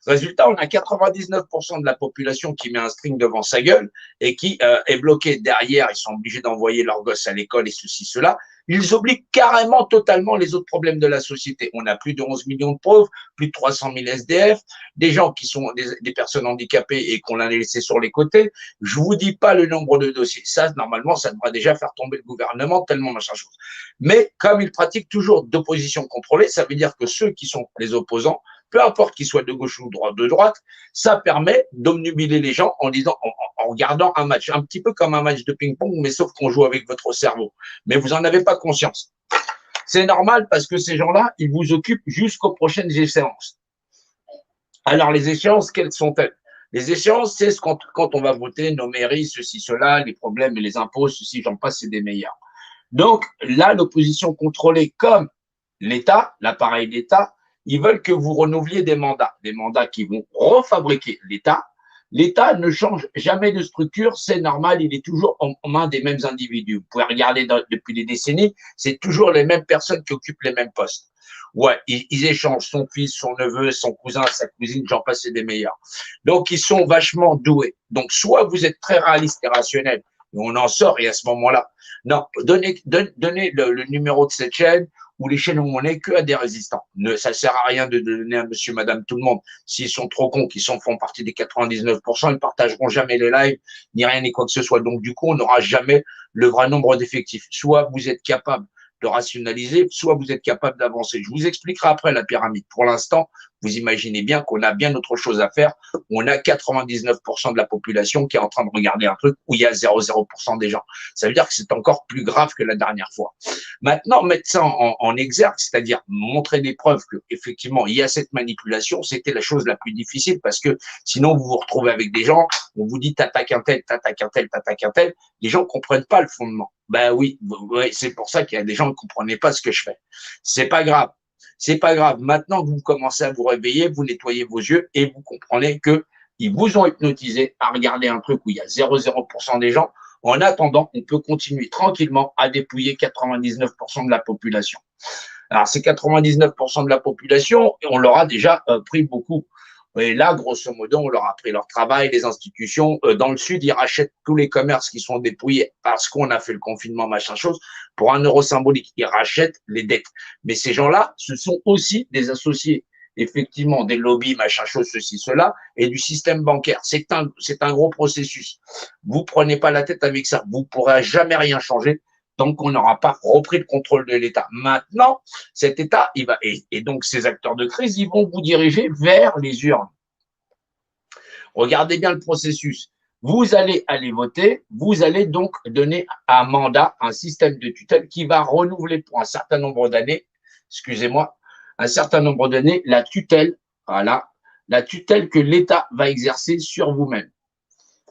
Résultat, on a 99% de la population qui met un string devant sa gueule et qui est bloquée derrière. Ils sont obligés d'envoyer leurs gosses à l'école et ceci, cela. Ils oublient carrément totalement les autres problèmes de la société. On a plus de 11 millions de pauvres, plus de 300 000 SDF, des gens qui sont des personnes handicapées et qu'on a laissé sur les côtés. Je vous dis pas le nombre de dossiers. Ça, normalement, ça devrait déjà faire tomber le gouvernement, tellement machin chose. Mais comme ils pratiquent toujours d'opposition contrôlée, ça veut dire que ceux qui sont les opposants, peu importe qu'ils soient de gauche ou de droite, ça permet d'obnubiler les gens en disant, en regardant un match, un petit peu comme un match de ping-pong, mais sauf qu'on joue avec votre cerveau. Mais vous n'en avez pas conscience. C'est normal parce que ces gens-là, ils vous occupent jusqu'aux prochaines échéances. Alors, les échéances, quelles sont-elles? Les échéances, c'est quand on va voter nos mairies, ceci, cela, les problèmes et les impôts, ceci, j'en passe, c'est des meilleurs. Donc, là, l'opposition contrôlée comme l'État, l'appareil d'État, ils veulent que vous renouveliez des mandats qui vont refabriquer l'État. L'État ne change jamais de structure, c'est normal, il est toujours en main des mêmes individus. Vous pouvez regarder depuis des décennies, c'est toujours les mêmes personnes qui occupent les mêmes postes. Ouais, ils échangent son fils, son neveu, son cousin, sa cousine, j'en passe, c'est des meilleurs. Donc, ils sont vachement doués. Donc, soit vous êtes très réaliste et rationnel, et on en sort, et à ce moment-là, non, donnez le numéro de cette chaîne ou les chaînes où on est que à des résistants. Ça sert à rien de donner à monsieur, madame, tout le monde. S'ils sont trop cons, qu'ils font partie des 99%, ils partageront jamais les lives, ni rien, ni quoi que ce soit. Donc, du coup, on n'aura jamais le vrai nombre d'effectifs. Soit vous êtes capable de rationaliser, soit vous êtes capable d'avancer. Je vous expliquerai après la pyramide. Pour l'instant, vous imaginez bien qu'on a bien autre chose à faire. On a 99% de la population qui est en train de regarder un truc où il y a 0,0% des gens. Ça veut dire que c'est encore plus grave que la dernière fois. Maintenant, mettre ça en exergue, c'est-à-dire montrer des preuves que effectivement il y a cette manipulation, c'était la chose la plus difficile parce que sinon vous vous retrouvez avec des gens, on vous dit t'attaques un tel, t'attaques un tel, t'attaques un tel, les gens comprennent pas le fondement. Ben oui, c'est pour ça qu'il y a des gens qui ne comprenaient pas ce que je fais. C'est pas grave. C'est pas grave. Maintenant que vous commencez à vous réveiller, vous nettoyez vos yeux et vous comprenez que ils vous ont hypnotisé à regarder un truc où il y a 0,0% des gens. En attendant, on peut continuer tranquillement à dépouiller 99% de la population. Alors, ces 99% de la population, on leur a déjà pris beaucoup. Et là, grosso modo, on leur a pris leur travail, les institutions. Dans le Sud, ils rachètent tous les commerces qui sont dépouillés parce qu'on a fait le confinement, machin chose, pour 1 euro symbolique. Ils rachètent les dettes. Mais ces gens-là, ce sont aussi des associés, effectivement, des lobbies, machin chose, ceci, cela, et du système bancaire. C'est un gros processus. Vous prenez pas la tête avec ça. Vous pourrez jamais rien changer tant qu'on n'aura pas repris le contrôle de l'État. Maintenant, cet État, il va, et donc ces acteurs de crise, ils vont vous diriger vers les urnes. Regardez bien le processus. Vous allez aller voter, vous allez donc donner un mandat, un système de tutelle qui va renouveler pour un certain nombre d'années, excusez-moi, un certain nombre d'années, la tutelle, voilà, la tutelle que l'État va exercer sur vous-même.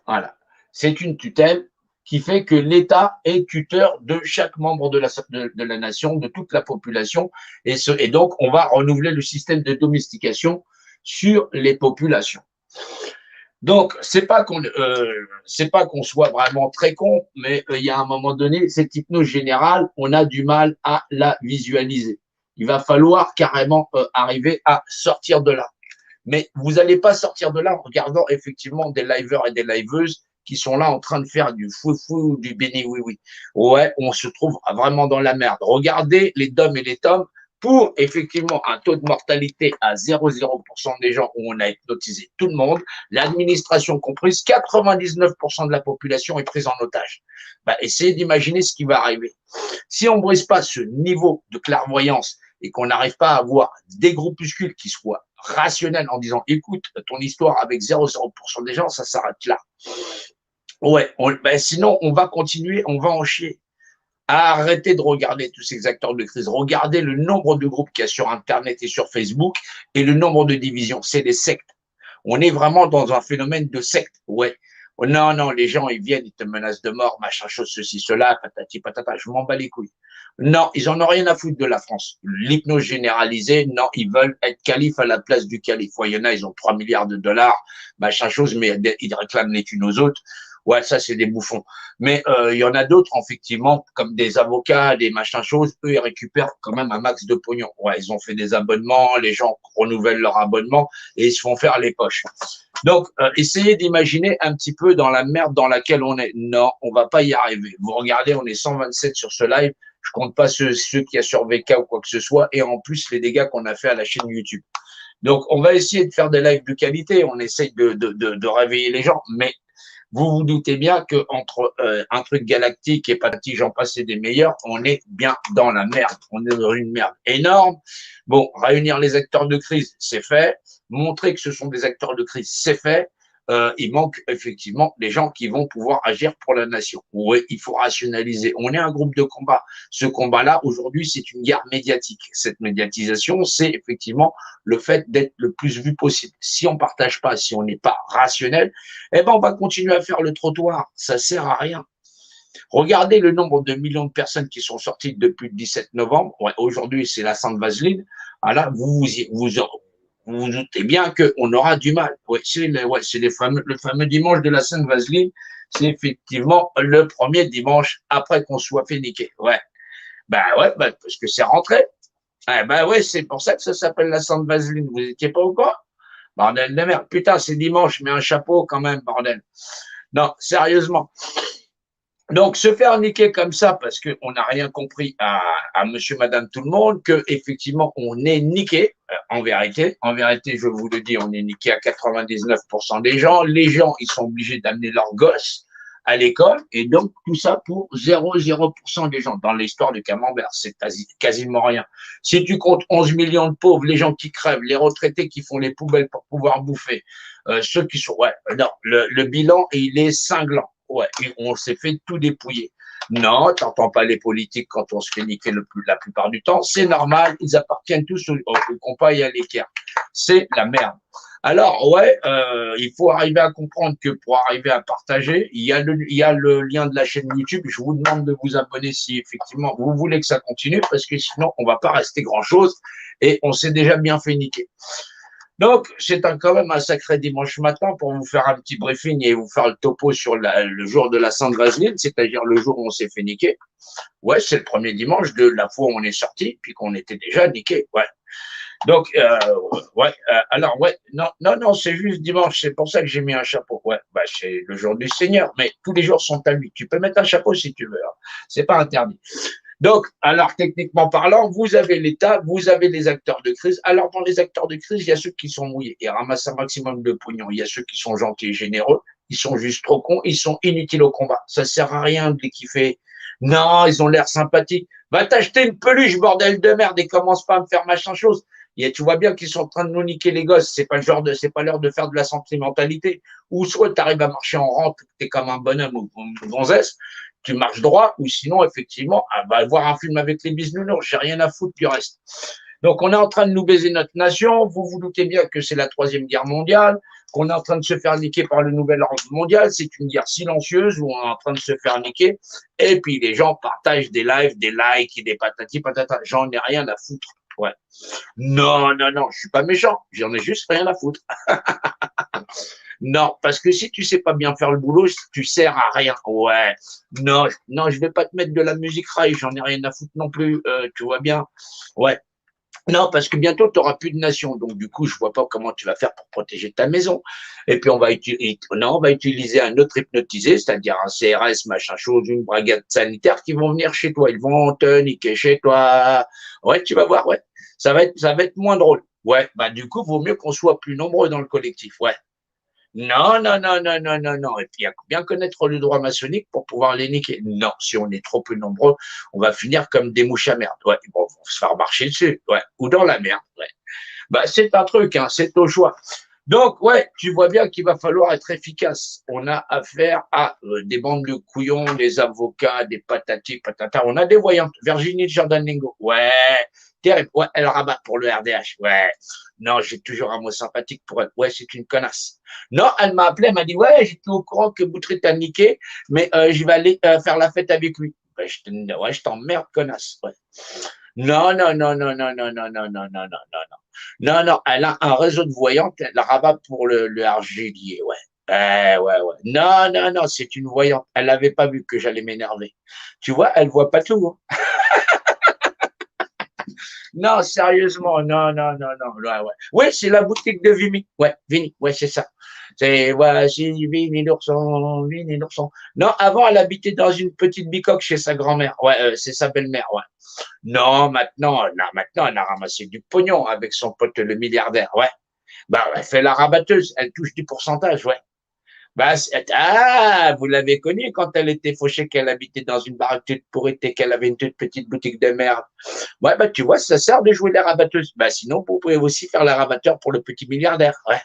Voilà. C'est une tutelle qui fait que l'État est tuteur de chaque membre de la nation, de toute la population, et donc on va renouveler le système de domestication sur les populations. Donc, c'est pas qu'on soit vraiment très con, mais il y a un moment donné, cette hypnose générale, on a du mal à la visualiser. Il va falloir carrément arriver à sortir de là. Mais vous n'allez pas sortir de là en regardant effectivement des liveurs et des liveuses qui sont là en train de faire du fou-fou, du béni-oui-oui. Ouais, on se trouve vraiment dans la merde. Regardez les DOM et les TOM pour effectivement un taux de mortalité à 0,0% des gens où on a hypnotisé tout le monde, l'administration comprise, 99% de la population est prise en otage. Bah, essayez d'imaginer ce qui va arriver. Si on ne brise pas ce niveau de clairvoyance et qu'on n'arrive pas à avoir des groupuscules qui soient rationnels en disant écoute, ton histoire avec 0,0% des gens, ça s'arrête là. Ouais, ben sinon, on va continuer, on va en chier. Arrêtez de regarder tous ces acteurs de crise. Regardez le nombre de groupes qu'il y a sur Internet et sur Facebook et le nombre de divisions. C'est des sectes. On est vraiment dans un phénomène de secte. Ouais. Non, non, les gens, ils viennent, ils te menacent de mort, machin chose, ceci, cela, patati, patata. Je m'en bats les couilles. Non, ils en ont rien à foutre de la France. L'hypnose généralisée, non, ils veulent être calife à la place du calife. Ouais, il y en a, ils ont 3 milliards de dollars, machin chose, mais ils réclament les thunes aux autres. Ouais, ça, c'est des bouffons. Mais il y en a d'autres, effectivement, comme des avocats, des machins choses, eux, ils récupèrent quand même un max de pognon. Ouais, ils ont fait des abonnements, les gens renouvellent leur abonnement et ils se font faire les poches. Donc, essayez d'imaginer un petit peu dans la merde dans laquelle on est. Non, on va pas y arriver. Vous regardez, on est 127 sur ce live. Je compte pas ceux qui a sur VK ou quoi que ce soit, et en plus les dégâts qu'on a fait à la chaîne YouTube. Donc, on va essayer de faire des lives de qualité. On essaye de réveiller les gens, mais vous vous doutez bien que entre un truc galactique et patati, j'en passe des meilleurs, on est bien dans la merde. On est dans une merde énorme. Bon, réunir les acteurs de crise, c'est fait. Montrer que ce sont des acteurs de crise, c'est fait. Il manque effectivement des gens qui vont pouvoir agir pour la nation. Oui, il faut rationaliser. On est un groupe de combat. Ce combat-là, aujourd'hui, c'est une guerre médiatique. Cette médiatisation, c'est effectivement le fait d'être le plus vu possible. Si on partage pas, si on n'est pas rationnel, eh ben, on va continuer à faire le trottoir. Ça sert à rien. Regardez le nombre de millions de personnes qui sont sorties depuis le 17 novembre. Ouais, aujourd'hui, c'est la Sainte Vaseline. Ah là, vous vous doutez bien qu'on aura du mal. Ouais, c'est le fameux dimanche de la Sainte Vaseline. C'est effectivement le premier dimanche après qu'on soit fait niquer. Ouais. Ouais, parce que c'est rentré. Ouais, c'est pour ça que ça s'appelle la Sainte Vaseline. Vous étiez pas au courant? Bordel de merde. Putain, c'est dimanche, mais un chapeau quand même, bordel. Non, sérieusement. Donc, se faire niquer comme ça parce qu'on n'a rien compris à monsieur, madame, tout le monde, que effectivement on est niqué, en vérité. En vérité, je vous le dis, on est niqué à 99% des gens. Les gens, ils sont obligés d'amener leurs gosses à l'école, et donc tout ça pour 0,0% des gens. Dans l'histoire du camembert, c'est quasiment rien. Si tu comptes 11 millions de pauvres, les gens qui crèvent, les retraités qui font les poubelles pour pouvoir bouffer, ceux qui sont... Ouais, non, le bilan, il est cinglant. Ouais, on s'est fait tout dépouiller. Non, t'entends pas les politiques quand on se fait niquer la plupart du temps. C'est normal, ils appartiennent tous au compas et à l'équerre. C'est la merde. Alors, ouais, il faut arriver à comprendre que pour arriver à partager, il y a le lien de la chaîne YouTube. Je vous demande de vous abonner si effectivement vous voulez que ça continue, parce que sinon, on va pas rester grand-chose et on s'est déjà bien fait niquer. Donc, c'est quand même un sacré dimanche matin pour vous faire un petit briefing et vous faire le topo sur le jour de la Sainte Vaseline, c'est-à-dire le jour où on s'est fait niquer. Ouais, c'est le premier dimanche de la fois où on est sorti, puis qu'on était déjà niqué. Ouais. Donc, alors, ouais, non, c'est juste dimanche, c'est pour ça que j'ai mis un chapeau. Ouais, c'est le jour du Seigneur, mais tous les jours sont à lui. Tu peux mettre un chapeau si tu veux, hein. C'est pas interdit. Donc, alors, techniquement parlant, vous avez l'État, vous avez les acteurs de crise. Alors, dans les acteurs de crise, il y a ceux qui sont mouillés et ramassent un maximum de pognon. Il y a ceux qui sont gentils et généreux. Ils sont juste trop cons. Ils sont inutiles au combat. Ça sert à rien de les kiffer. Non, ils ont l'air sympathiques. Va t'acheter une peluche, bordel de merde, et commence pas à me faire machin chose. Et tu vois bien qu'ils sont en train de nous niquer les gosses. C'est pas l'heure de faire de la sentimentalité. Ou soit tu arrives à marcher en rente, t'es comme un bonhomme ou une gonzesse, tu marches droit, ou sinon, effectivement, va voir un film avec les bisounours. J'ai rien à foutre du reste. Donc, on est en train de nous baiser notre nation. Vous vous doutez bien que c'est la 3e guerre mondiale, qu'on est en train de se faire niquer par le nouvel ordre mondial. C'est une guerre silencieuse où on est en train de se faire niquer. Et puis, les gens partagent des lives, des likes et des patati patata. J'en ai rien à foutre. Ouais. Non, je suis pas méchant. J'en ai juste rien à foutre. Non, parce que si tu sais pas bien faire le boulot, tu sers à rien. Ouais. Non, non, je vais pas te mettre de la musique rail, j'en ai rien à foutre non plus. Tu vois bien. Ouais. Non, parce que bientôt, tu n'auras plus de nation. Donc, du coup, je vois pas comment tu vas faire pour protéger ta maison. Et puis, on va utiliser un autre hypnotisé, c'est-à-dire un CRS, machin chose, une brigade sanitaire qui vont venir chez toi. Ils vont te niquer chez toi. Ouais, tu vas voir, ouais. Ça va être moins drôle. Ouais, bah, du coup, vaut mieux qu'on soit plus nombreux dans le collectif. Ouais. Non, non, non, non, non, non, non. Et puis, il y a bien connaître le droit maçonnique pour pouvoir les niquer. Non, si on est trop peu nombreux, on va finir comme des mouches à merde. Ouais, bon, on va se faire marcher dessus. Ouais, ou dans la merde. Ouais. Bah, c'est un truc, hein, c'est au choix. Donc, ouais, tu vois bien qu'il va falloir être efficace. On a affaire à des bandes de couillons, des avocats, des patati patata. On a des voyantes. Virginie Jordan-Lingo. Ouais, terrible. Ouais, elle rabat pour le RDH. Ouais. Non, j'ai toujours un mot sympathique pour elle. Ouais, c'est une connasse. Non, elle m'a appelé, elle m'a dit, ouais, j'étais au courant que Boutry t'a niqué, mais je vais aller faire la fête avec lui. Ben, ouais, je t'emmerde, connasse. Ouais. Non, non, non, non, non, non, non, non, non, non, non, non, non. Non, non, elle a un réseau de voyantes, elle rabat pour le RGDier, ouais. Ouais, ouais. Non, non, non, c'est une voyante. Elle n'avait pas vu que j'allais m'énerver. Tu vois, elle voit pas tout. Hein. Non, sérieusement, non, non, non, non. Ouais, ouais. Oui, c'est la boutique de Vimy. Ouais, Vini, ouais, c'est ça. C'est, voici Vini l'ourson, Vini l'ourson. Non, avant, elle habitait dans une petite bicoque chez sa grand-mère. Ouais, c'est sa belle-mère, ouais. Non, elle a ramassé du pognon avec son pote le milliardaire, ouais. Bah, elle fait la rabatteuse, elle touche du pourcentage, ouais. Bah, vous l'avez connue quand elle était fauchée, qu'elle habitait dans une baraque toute pourrite et qu'elle avait une toute petite boutique de merde. Ouais, bah, tu vois, ça sert de jouer la rabatteuse. Bah, sinon, vous pouvez aussi faire la rabatteur pour le petit milliardaire, ouais.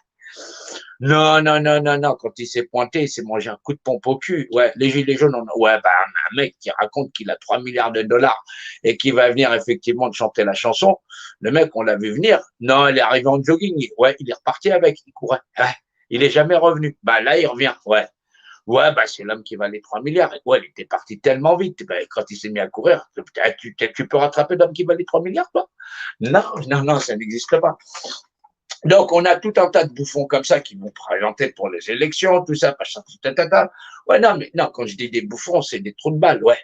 Non, non, non, non, non, quand il s'est pointé, il s'est mangé un coup de pompe au cul. Ouais, les gilets jaunes, ouais, bah, un mec qui raconte qu'il a 3 milliards de dollars et qui va venir effectivement de chanter la chanson. Le mec, on l'a vu venir. Non, il est arrivé en jogging. Ouais, il est reparti avec, il courait. Ouais. Il est jamais revenu. Bah, là, il revient. Ouais. Ouais, bah, c'est l'homme qui valait 3 milliards. Ouais, il était parti tellement vite. Bah, quand il s'est mis à courir, tu peux rattraper l'homme qui valait 3 milliards, toi? Non, non, non, ça n'existe pas. Donc, on a tout un tas de bouffons comme ça qui vont présenter pour les élections, tout ça, machin, tout, ta. Ouais, non, mais non, quand je dis des bouffons, c'est des trous de balles, ouais.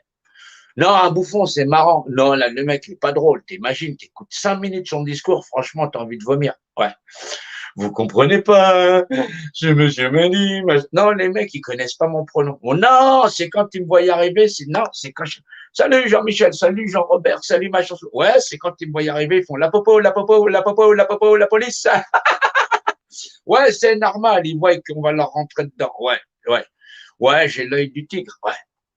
Non, un bouffon, c'est marrant. Non, là, le mec, il est pas drôle. T'imagines, t'écoutes 5 minutes son discours, franchement, t'as envie de vomir. Ouais. Vous comprenez pas, ce monsieur me dit, non, les mecs, ils connaissent pas mon pronom. Oh, non, c'est quand ils me voient y arriver, non, c'est quand salut Jean-Michel, salut Jean-Robert, salut machin. Ouais, c'est quand ils me voient y arriver, ils font la popo, la popo, la popo, la popo, la police. Ouais, c'est normal, ils voient qu'on va leur rentrer dedans. Ouais, ouais. Ouais, j'ai l'œil du tigre, ouais.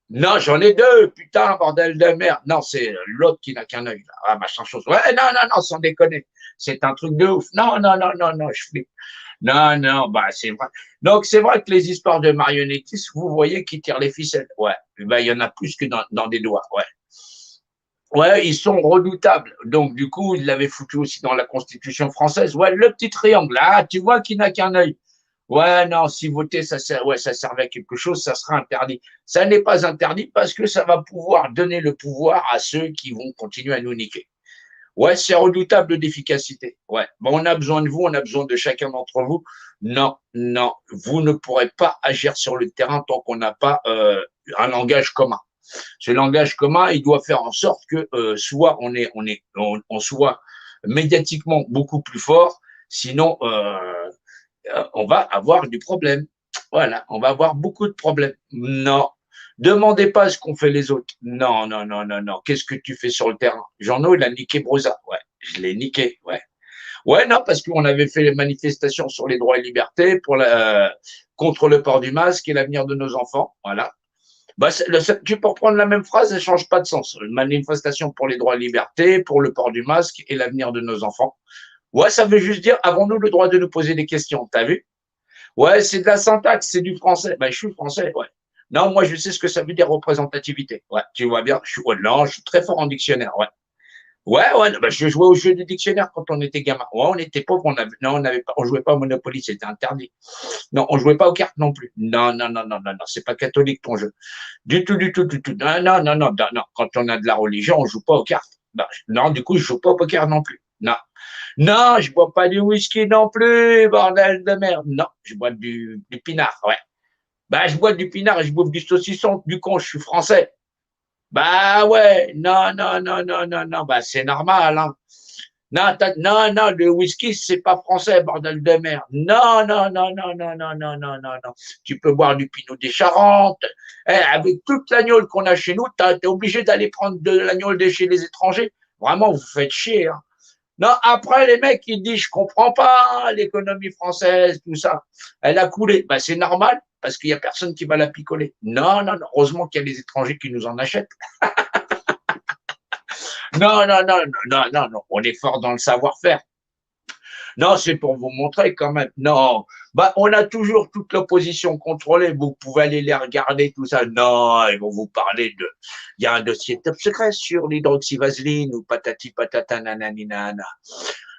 Non, j'en ai deux, putain, bordel de merde. Non, c'est l'autre qui n'a qu'un œil, là. Ah, machin chose. Ouais, non, non, non, sans déconner. C'est un truc de ouf. Non, non, non, non, non, je flippe. Non, non, bah, c'est vrai. Donc, c'est vrai que les histoires de marionnettistes, vous voyez qui tirent les ficelles. Ouais. Ben, il y en a plus que dans des doigts. Ouais. Ouais, ils sont redoutables. Donc, du coup, ils l'avaient foutu aussi dans la Constitution française. Ouais, le petit triangle. Ah, tu vois qui n'a qu'un œil. Ouais, non, si voter, ça servait à quelque chose, ça sera interdit. Ça n'est pas interdit parce que ça va pouvoir donner le pouvoir à ceux qui vont continuer à nous niquer. Ouais, c'est redoutable d'efficacité. Ouais. Bon, on a besoin de vous, on a besoin de chacun d'entre vous. Non, non, vous ne pourrez pas agir sur le terrain tant qu'on n'a pas un langage commun. Ce langage commun, il doit faire en sorte que soit on soit médiatiquement beaucoup plus fort, sinon on va avoir du problème. Voilà, on va avoir beaucoup de problèmes. Non, demandez pas ce qu'ont fait les autres. Non, non, non, non, non. Qu'est-ce que tu fais sur le terrain? Jean-No, il a niqué Brosa. Ouais, je l'ai niqué. Ouais. Ouais, non, parce qu'on avait fait les manifestations sur les droits et libertés contre le port du masque et l'avenir de nos enfants. Voilà. Bah, tu peux reprendre la même phrase, elle change pas de sens. Une manifestation pour les droits et libertés, pour le port du masque et l'avenir de nos enfants. Ouais, ça veut juste dire, avons-nous le droit de nous poser des questions? T'as vu? Ouais, c'est de la syntaxe, c'est du français. Ben, je suis français, ouais. Non, moi, je sais ce que ça veut dire représentativité. Ouais, tu vois bien, non, je suis très fort en dictionnaire, ouais. Ouais, ouais, ben, je jouais au jeu de dictionnaire quand on était gamin. Ouais, on était pauvres, on jouait pas au Monopoly, c'était interdit. Non, on jouait pas aux cartes non plus. Non, non, non, non, non, non, c'est pas catholique ton jeu. Du tout, du tout, du tout. Non, non, non, non, non, non. Quand on a de la religion, on joue pas aux cartes. Non, du coup, je joue pas au poker non plus. Non. Non, je bois pas du whisky non plus, bordel de merde. Non, je bois du pinard, ouais. Bah, je bois du pinard et je bouffe du saucisson, du con, je suis français. Bah ouais, non, non, non, non, non, non, bah c'est normal, hein. Non, non, non, le whisky, c'est pas français, bordel de merde. Non, non, non, non, non, non, non, non, non, non. Tu peux boire du Pinot des Charentes. Eh, avec toute l'agnole qu'on a chez nous, t'es obligé d'aller prendre de l'agnole de chez les étrangers. Vraiment, vous faites chier, hein. Non, après, les mecs, ils disent, je comprends pas l'économie française, tout ça. Elle a coulé. Ben, c'est normal, parce qu'il y a personne qui va la picoler. Non, non, non. Heureusement qu'il y a les étrangers qui nous en achètent. Non, non, non, non, non, non, non. On est fort dans le savoir-faire. Non, c'est pour vous montrer quand même. Non, bah, on a toujours toute l'opposition contrôlée. Vous pouvez aller les regarder, tout ça. Non, ils vont vous parler de. Il y a un dossier top secret sur l'hydroxyvaseline ou patati patata nanana.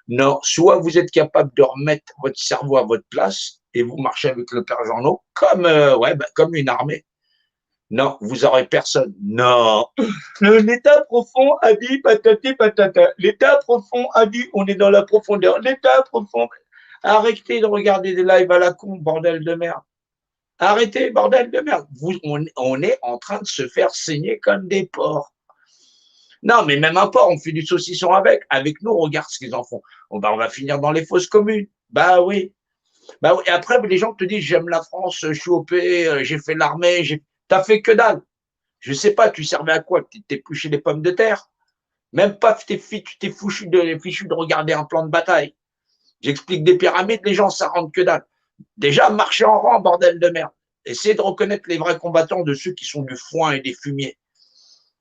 Non, soit vous êtes capable de remettre votre cerveau à votre place et vous marchez avec le père Jeannot comme, ouais, bah, comme une armée. Non, vous aurez personne. Non. L'état profond a dit patati patata. L'état profond a dit on est dans la profondeur. L'état profond. Arrêtez de regarder des lives à la con, bordel de merde. Arrêtez, bordel de merde. On est en train de se faire saigner comme des porcs. Non, mais même un porc, on fait du saucisson avec. Avec nous, regarde ce qu'ils en font. On va finir dans les fosses communes. Bah oui. Bah oui. Et après, les gens te disent j'aime la France, je suis OP, j'ai fait l'armée, t'as fait que dalle. Je sais pas, tu servais à quoi? Tu t'épluchais des pommes de terre? Même pas, tu t'es fichu de regarder un plan de bataille. J'explique des pyramides, les gens, ça rentre que dalle. Déjà, marchez en rang, bordel de merde. Essayez de reconnaître les vrais combattants de ceux qui sont du foin et des fumiers.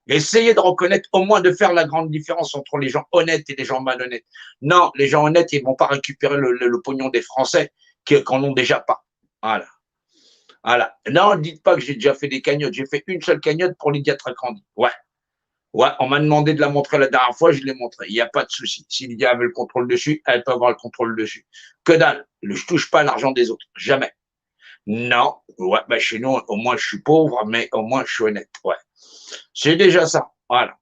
Essayez de reconnaître, au moins de faire la grande différence entre les gens honnêtes et les gens malhonnêtes. Non, les gens honnêtes, ils vont pas récupérer le pognon des Français qui en ont déjà pas. Voilà. Voilà. Non, dites pas que j'ai déjà fait des cagnottes. J'ai fait une seule cagnotte pour Lydia Tracandi. Ouais. Ouais, on m'a demandé de la montrer la dernière fois, je l'ai montrée. Il n'y a pas de souci. Si Lydia avait le contrôle dessus, elle peut avoir le contrôle dessus. Que dalle. Je touche pas l'argent des autres. Jamais. Non. Ouais, bah chez nous, au moins je suis pauvre, mais au moins je suis honnête. Ouais. C'est déjà ça. Voilà.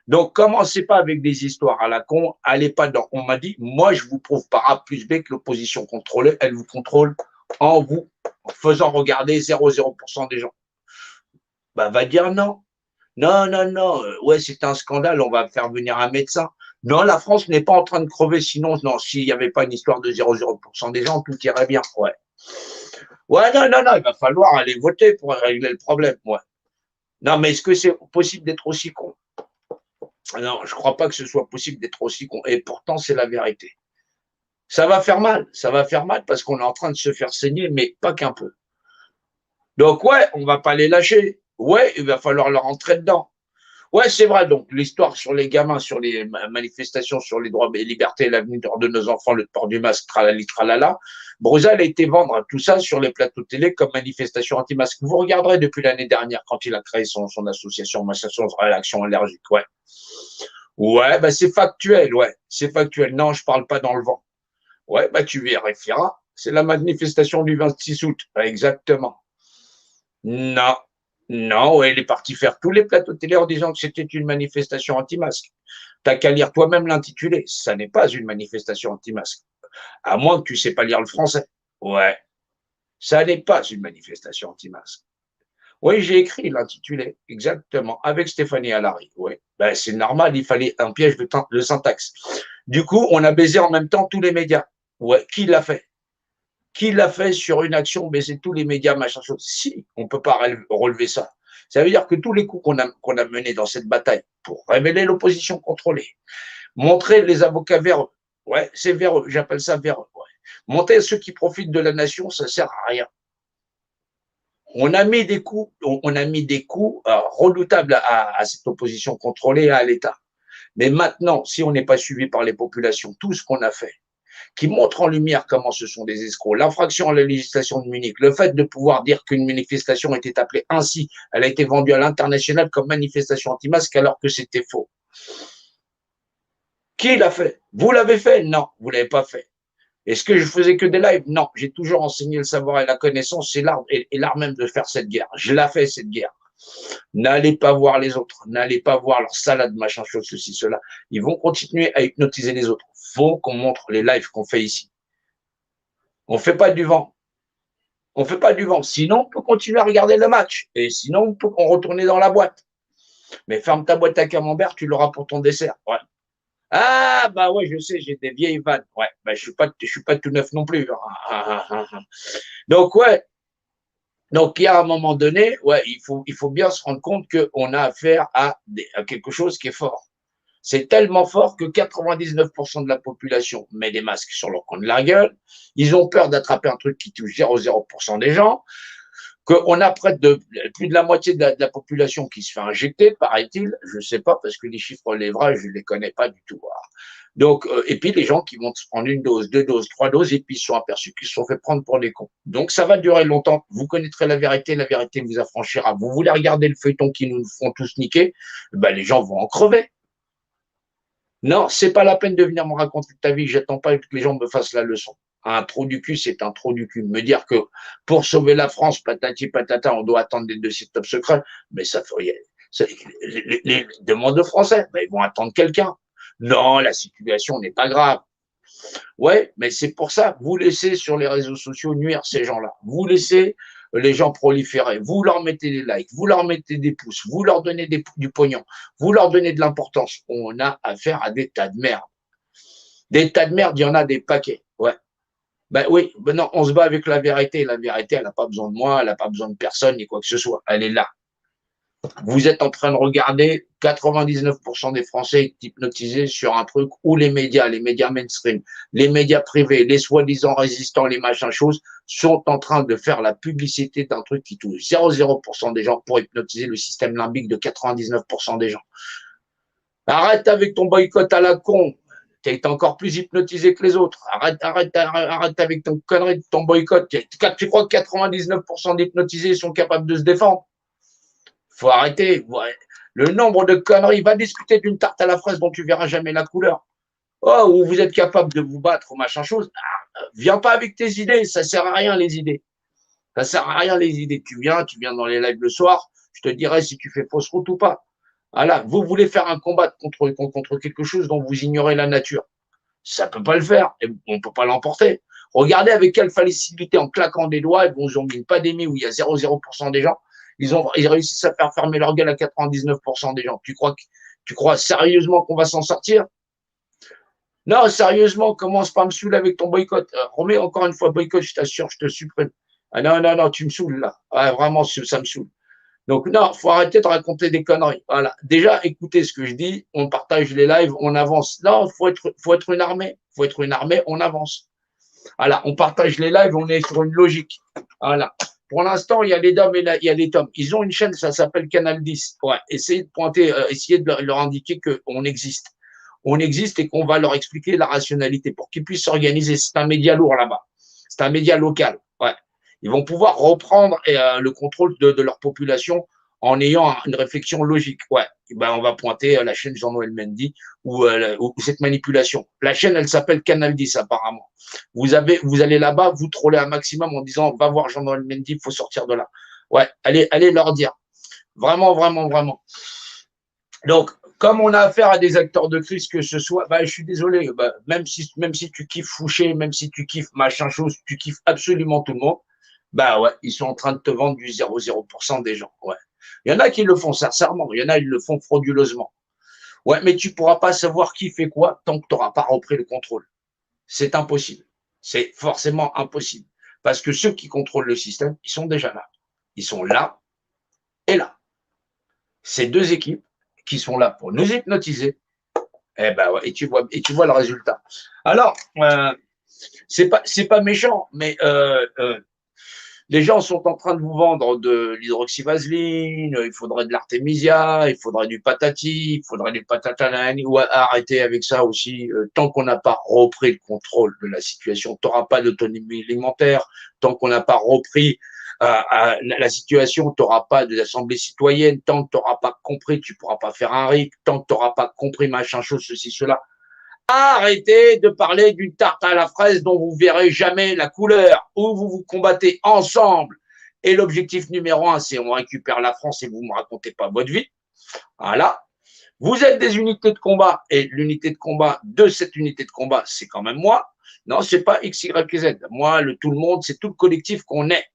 Donc, commencez pas avec des histoires à la con. Allez pas dans. On m'a dit, moi, je vous prouve par A plus B que l'opposition contrôlée, elle vous contrôle en faisant regarder 0,0% des gens. Bah, va dire non. Non, non, non, ouais, c'est un scandale, on va faire venir un médecin. Non, la France n'est pas en train de crever, sinon, non, s'il n'y avait pas une histoire de 0,0% des gens, tout irait bien, ouais. Ouais, non, non, non, il va falloir aller voter pour régler le problème, ouais. Non, mais est-ce que c'est possible d'être aussi con? Non, je ne crois pas que ce soit possible d'être aussi con, et pourtant, c'est la vérité. Ça va faire mal parce qu'on est en train de se faire saigner, mais pas qu'un peu. Donc, ouais, on va pas les lâcher. Ouais, il va falloir leur entrer dedans. Ouais, c'est vrai. Donc, l'histoire sur les gamins, sur les manifestations sur les droits et libertés et l'avenir de nos enfants, le port du masque, tralali, tralala. Bruxelles a été vendre tout ça sur les plateaux télé comme manifestation anti-masque. Vous regarderez depuis l'année dernière quand il a créé son association, association de réaction allergique. Ouais. Ouais, bah, c'est factuel. Ouais, c'est factuel. Non, je parle pas dans le vent. Ouais, bah, tu vérifieras. C'est la manifestation du 26 août. Exactement. Non, non, ouais, il est parti faire tous les plateaux de télé en disant que c'était une manifestation anti-masque. T'as qu'à lire toi-même l'intitulé. Ça n'est pas une manifestation anti-masque. À moins que tu sais pas lire le français. Ouais. Ça n'est pas une manifestation anti-masque. Oui, j'ai écrit l'intitulé, exactement, avec Stéphanie Allary. Oui. Ben, c'est normal, il fallait un piège de syntaxe. Du coup, on a baisé en même temps tous les médias. Ouais. Qui l'a fait? Qui l'a fait sur une action, baiser tous les médias, machin chose? Si, on ne peut pas relever ça. Ça veut dire que tous les coups qu'on a menés dans cette bataille pour révéler l'opposition contrôlée, montrer les avocats véreux, ouais, c'est véreux, j'appelle ça véreux, ouais. Montrer ceux qui profitent de la nation, ça sert à rien. On a mis des coups, redoutables à cette opposition contrôlée à l'État. Mais maintenant, si on n'est pas suivi par les populations, tout ce qu'on a fait, qui montre en lumière comment ce sont des escrocs. L'infraction à la législation de Munich, le fait de pouvoir dire qu'une manifestation était appelée ainsi, elle a été vendue à l'international comme manifestation anti-masque alors que c'était faux. Qui l'a fait? Vous l'avez fait? Non, vous l'avez pas fait. Est-ce que je faisais que des lives? Non, j'ai toujours enseigné le savoir et la connaissance, c'est l'art et l'art même de faire cette guerre. Je la fais cette guerre. N'allez pas voir les autres, n'allez pas voir leur salade, machin chose, ceci, cela. Ils vont continuer à hypnotiser les autres. faut qu'on montre les lives qu'on fait ici. On fait pas du vent. On fait pas du vent. Sinon, on peut continuer à regarder le match. Et sinon, on peut retourner dans la boîte. Mais ferme ta boîte à camembert, tu l'auras pour ton dessert. Ouais. Ah, bah ouais, je sais, j'ai des vieilles vannes. Ouais, bah je suis pas tout neuf non plus. Donc, ouais. Donc, il y a un moment donné, ouais, il faut bien se rendre compte qu'on a affaire à quelque chose qui est fort. C'est tellement fort que 99% de la population met des masques sur leur coin de la gueule. Ils ont peur d'attraper un truc qui touche 0,0% des gens. Qu'on a près de plus de la moitié de la population qui se fait injecter, paraît-il. Je ne sais pas parce que les chiffres, les vrais, je ne les connais pas du tout. Donc, et puis les gens qui vont se prendre une dose, deux doses, trois doses, et puis ils se sont aperçus qu'ils se sont fait prendre pour des cons. Donc, ça va durer longtemps. Vous connaîtrez la vérité vous affranchira. Vous voulez regarder le feuilleton qui nous font tous niquer, ben, les gens vont en crever. Non, c'est pas la peine de venir me raconter ta vie. J'attends pas que les gens me fassent la leçon. Un trou du cul, c'est un trou du cul. Me dire que pour sauver la France, patati patata, on doit attendre des dossiers top secrets, mais ça ferait. Les demandes de Français, ben, ils vont attendre quelqu'un. Non, la situation n'est pas grave. Ouais, mais c'est pour ça, vous laissez sur les réseaux sociaux nuire ces gens-là. Vous laissez les gens proliférer. Vous leur mettez des likes, vous leur mettez des pouces, vous leur donnez du pognon, vous leur donnez de l'importance. On a affaire à des tas de merde. Des tas de merde, il y en a des paquets. Ouais. Ben oui, ben non, on se bat avec la vérité. La vérité, elle n'a pas besoin de moi, elle n'a pas besoin de personne, ni quoi que ce soit. Elle est là. Vous êtes en train de regarder 99% des Français hypnotisés sur un truc où les médias mainstream, les médias privés, les soi-disant résistants, les machins choses, sont en train de faire la publicité d'un truc qui touche 0,0% des gens pour hypnotiser le système limbique de 99% des gens. Arrête avec ton boycott à la con. T'es encore plus hypnotisé que les autres. Arrête avec ton connerie de ton boycott. Tu crois que 99% d'hypnotisés sont capables de se défendre? Faut arrêter. Le nombre de conneries. Va discuter d'une tarte à la fraise dont tu verras jamais la couleur. Oh, où vous êtes capable de vous battre ou machin chose. Viens pas avec tes idées. Ça sert à rien, les idées. Ça sert à rien, les idées. Tu viens dans les lives le soir. Je te dirai si tu fais fausse route ou pas. Voilà. Vous voulez faire un combat contre quelque chose dont vous ignorez la nature. Ça peut pas le faire. Et on peut pas l'emporter. Regardez avec quelle facilité, en claquant des doigts, ils ont mis une pandémie où il y a 0,0% des gens. Ils réussissent à faire fermer leur gueule à 99% des gens. Tu crois sérieusement qu'on va s'en sortir? Non, sérieusement, commence pas à me saouler avec ton boycott. Remets encore une fois boycott, je t'assure, je te supprime. Ah non, tu me saoules là. Ouais, vraiment, ça me saoule. Donc non, faut arrêter de raconter des conneries. Voilà. Déjà, écoutez ce que je dis. On partage les lives, on avance. Non, faut être une armée. Faut être une armée, on avance. Voilà, on partage les lives, on est sur une logique. Voilà. Pour l'instant, il y a les dames et il y a les tomes. Ils ont une chaîne, ça s'appelle Canal 10. Ouais, essayez de pointer, essayez de leur indiquer qu'on existe. On existe et qu'on va leur expliquer la rationalité pour qu'ils puissent s'organiser. C'est un média lourd là-bas. C'est un média local. Ouais. Ils vont pouvoir reprendre le contrôle de leur population en ayant une réflexion logique. Ouais. Et ben, on va pointer la chaîne Jean-Noël Mendy ou cette manipulation. La chaîne, elle s'appelle Canal 10 apparemment. Vous allez là-bas, vous trollez un maximum en disant va voir Jean-Noël Mendy, il faut sortir de là. Ouais, allez leur dire. Vraiment, vraiment, vraiment. Donc, comme on a affaire à des acteurs de crise que ce soit, bah, je suis désolé, bah, même si tu kiffes Fouché, même si tu kiffes machin chose, tu kiffes absolument tout le monde, bah ouais, ils sont en train de te vendre du 0,0% des gens. Ouais. Il y en a qui le font sincèrement, il y en a qui le font frauduleusement. Ouais, mais tu pourras pas savoir qui fait quoi tant que tu n'auras pas repris le contrôle. C'est impossible. C'est forcément impossible. Parce que ceux qui contrôlent le système, ils sont déjà là. Ils sont là et là. Ces deux équipes qui sont là pour nous hypnotiser, eh ben ouais, et tu vois le résultat. Alors, c'est pas méchant, mais les gens sont en train de vous vendre de l'hydroxyvaseline, il faudrait de l'artémisia, il faudrait du patati, il faudrait du patatanani, ou arrêter avec ça aussi. Tant qu'on n'a pas repris le contrôle de la situation, tu n'auras pas d'autonomie alimentaire. Tant qu'on n'a pas repris la situation, tu n'auras pas d'assemblée citoyenne. Tant que tu n'auras pas compris, tu ne pourras pas faire un RIC. Tant que tu n'auras pas compris machin chose, ceci, cela. Arrêtez de parler d'une tarte à la fraise dont vous verrez jamais la couleur, où vous vous combattez ensemble. Et l'objectif numéro 1, c'est on récupère la France et vous ne me racontez pas votre vie. Voilà. Vous êtes des unités de combat et l'unité de combat de cette unité de combat, c'est quand même moi. Non, c'est pas X, Y, Z. Moi, tout le monde, c'est tout le collectif qu'on est.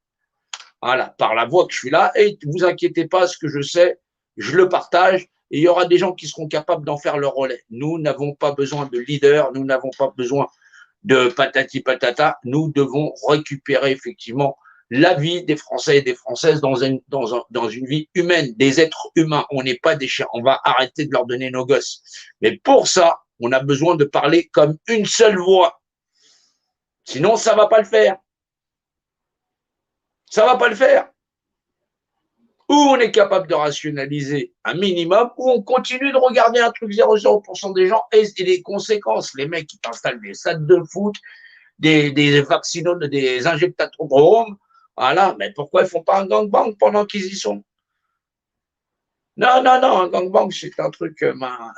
Voilà, par la voix que je suis là. Et vous inquiétez pas, ce que je sais, je le partage. Et il y aura des gens qui seront capables d'en faire le relais. Nous n'avons pas besoin de leader, nous n'avons pas besoin de patati patata. Nous devons récupérer effectivement la vie des Français et des Françaises dans une vie humaine, des êtres humains. On n'est pas des chiens. On va arrêter de leur donner nos gosses. Mais pour ça, on a besoin de parler comme une seule voix. Sinon, ça va pas le faire. Ça va pas le faire. Ou on est capable de rationaliser un minimum, ou on continue de regarder un truc 0,0% des gens et les conséquences. Les mecs qui t'installent des stades de foot, des vaccinodromes, des injectatodromes, voilà, mais pourquoi ils font pas un gangbang pendant qu'ils y sont? Non, non, non, un gangbang, c'est un truc,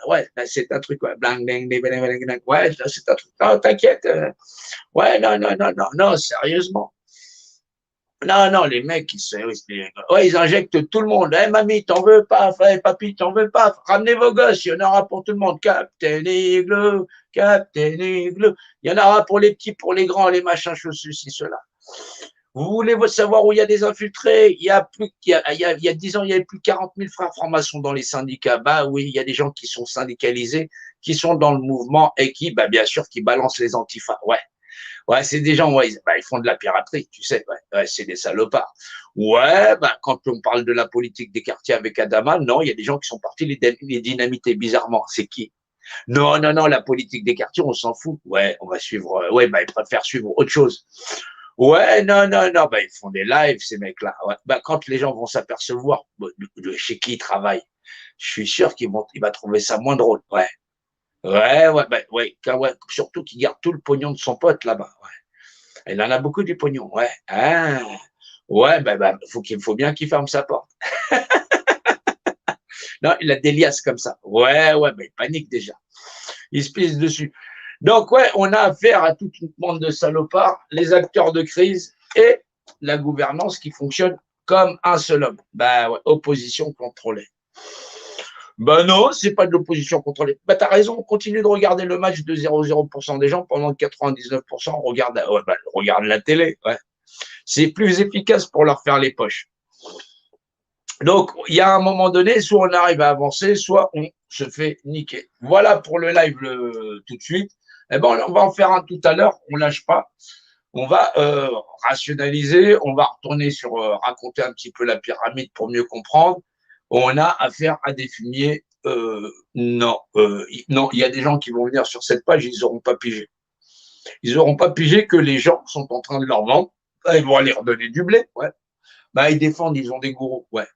ouais, c'est un truc, ouais, blang, blang, blang, blang, blang, ouais, c'est un truc, non, t'inquiète, ouais, non, non, non, non, non, sérieusement. Non, non, les mecs, ils injectent tout le monde. Eh, mamie, t'en veux pas? Eh, papy, t'en veux pas? Ramenez vos gosses, il y en aura pour tout le monde. Captain Igloo, Captain Igloo. Il y en aura pour les petits, pour les grands, les machins, ceci, cela. Vous voulez savoir où il y a des infiltrés? Il y a 10 ans, il y avait plus de 40 000 frères francs-maçons dans les syndicats. Bah oui, il y a des gens qui sont syndicalisés, qui sont dans le mouvement et qui, bah, bien sûr, qui balancent les antifas. Ouais. Ouais, c'est des gens, ouais, ils font de la piraterie, tu sais, ouais, c'est des salopards. Ouais, bah, quand on parle de la politique des quartiers avec Adama, non, il y a des gens qui sont partis les dynamiter bizarrement. C'est qui? Non, non, non, la politique des quartiers, on s'en fout. Ouais, on va suivre, ouais, bah, ils préfèrent suivre autre chose. Ouais, non, non, non, bah, ils font des lives, ces mecs-là. Ouais, bah, quand les gens vont s'apercevoir de chez qui ils travaillent, je suis sûr qu'il va trouver ça moins drôle. Ouais. Ouais, ouais, bah, ouais, surtout qu'il garde tout le pognon de son pote là-bas. Ouais. Il en a beaucoup du pognon, ouais. Ah, ouais, bah, faut bien qu'il ferme sa porte. Non, il a des liasses comme ça. Ouais, ouais, bah, il panique déjà. Il se pisse dessus. Donc, ouais, on a affaire à toute une bande de salopards, les acteurs de crise et la gouvernance qui fonctionne comme un seul homme. Bah, ouais, opposition contrôlée. Ben non, c'est pas de l'opposition contrôlée. Ben t'as raison, on continue de regarder le match de 0,0% des gens pendant que 99% regardent, ouais, ben, regardent la télé. Ouais. C'est plus efficace pour leur faire les poches. Donc, il y a un moment donné, soit on arrive à avancer, soit on se fait niquer. Voilà pour le live tout de suite. Eh ben, on va en faire un tout à l'heure, on lâche pas. On va rationaliser, on va retourner sur raconter un petit peu la pyramide pour mieux comprendre. On a affaire à des fumiers. Non, non, il y a des gens qui vont venir sur cette page, ils n'auront pas pigé. Ils n'auront pas pigé que les gens sont en train de leur vendre. Ils vont aller redonner du blé, ouais. Bah, ils défendent, ils ont des gourous, ouais.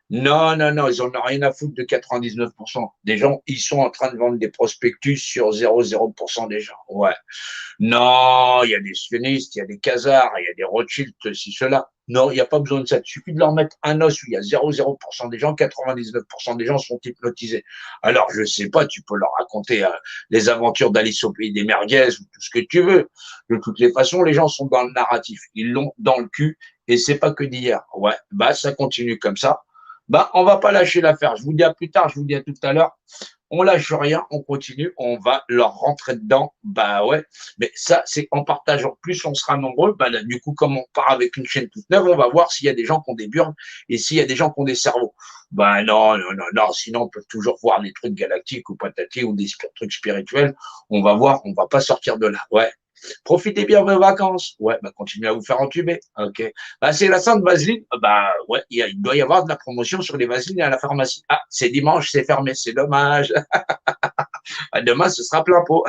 Non, non, non, ils n'en ont rien à foutre de 99%. Des gens, ils sont en train de vendre des prospectus sur 0,0% des gens, ouais. Non, il y a des sionistes, il y a des Khazars, il y a des Rothschild, ceci, cela. Non, il n'y a pas besoin de ça. Il suffit de leur mettre un os où il y a 0,0% des gens, 99% des gens sont hypnotisés. Alors, je sais pas, tu peux leur raconter les aventures d'Alice au pays des merguez ou tout ce que tu veux. De toutes les façons, les gens sont dans le narratif. Ils l'ont dans le cul et c'est pas que d'hier. Ouais, bah, ça continue comme ça. Bah, on va pas lâcher l'affaire. Je vous dis à plus tard, je vous dis à tout à l'heure. On lâche rien, on continue, on va leur rentrer dedans. Bah ouais, mais ça, c'est en partageant. Plus on sera nombreux, bah là, du coup, comme on part avec une chaîne toute neuve, on va voir s'il y a des gens qui ont des burnes et s'il y a des gens qui ont des cerveaux. Bah non, non, non, non, sinon on peut toujours voir des trucs galactiques ou patati ou des trucs spirituels. On va voir, on va pas sortir de là. Ouais. Profitez bien de vos vacances. Ouais, bah continuez à vous faire entuber. Ok. Bah c'est la Sainte Vaseline. Bah ouais, il doit y avoir de la promotion sur les vaselines à la pharmacie. Ah, c'est dimanche, c'est fermé, c'est dommage. Demain, ce sera plein pot.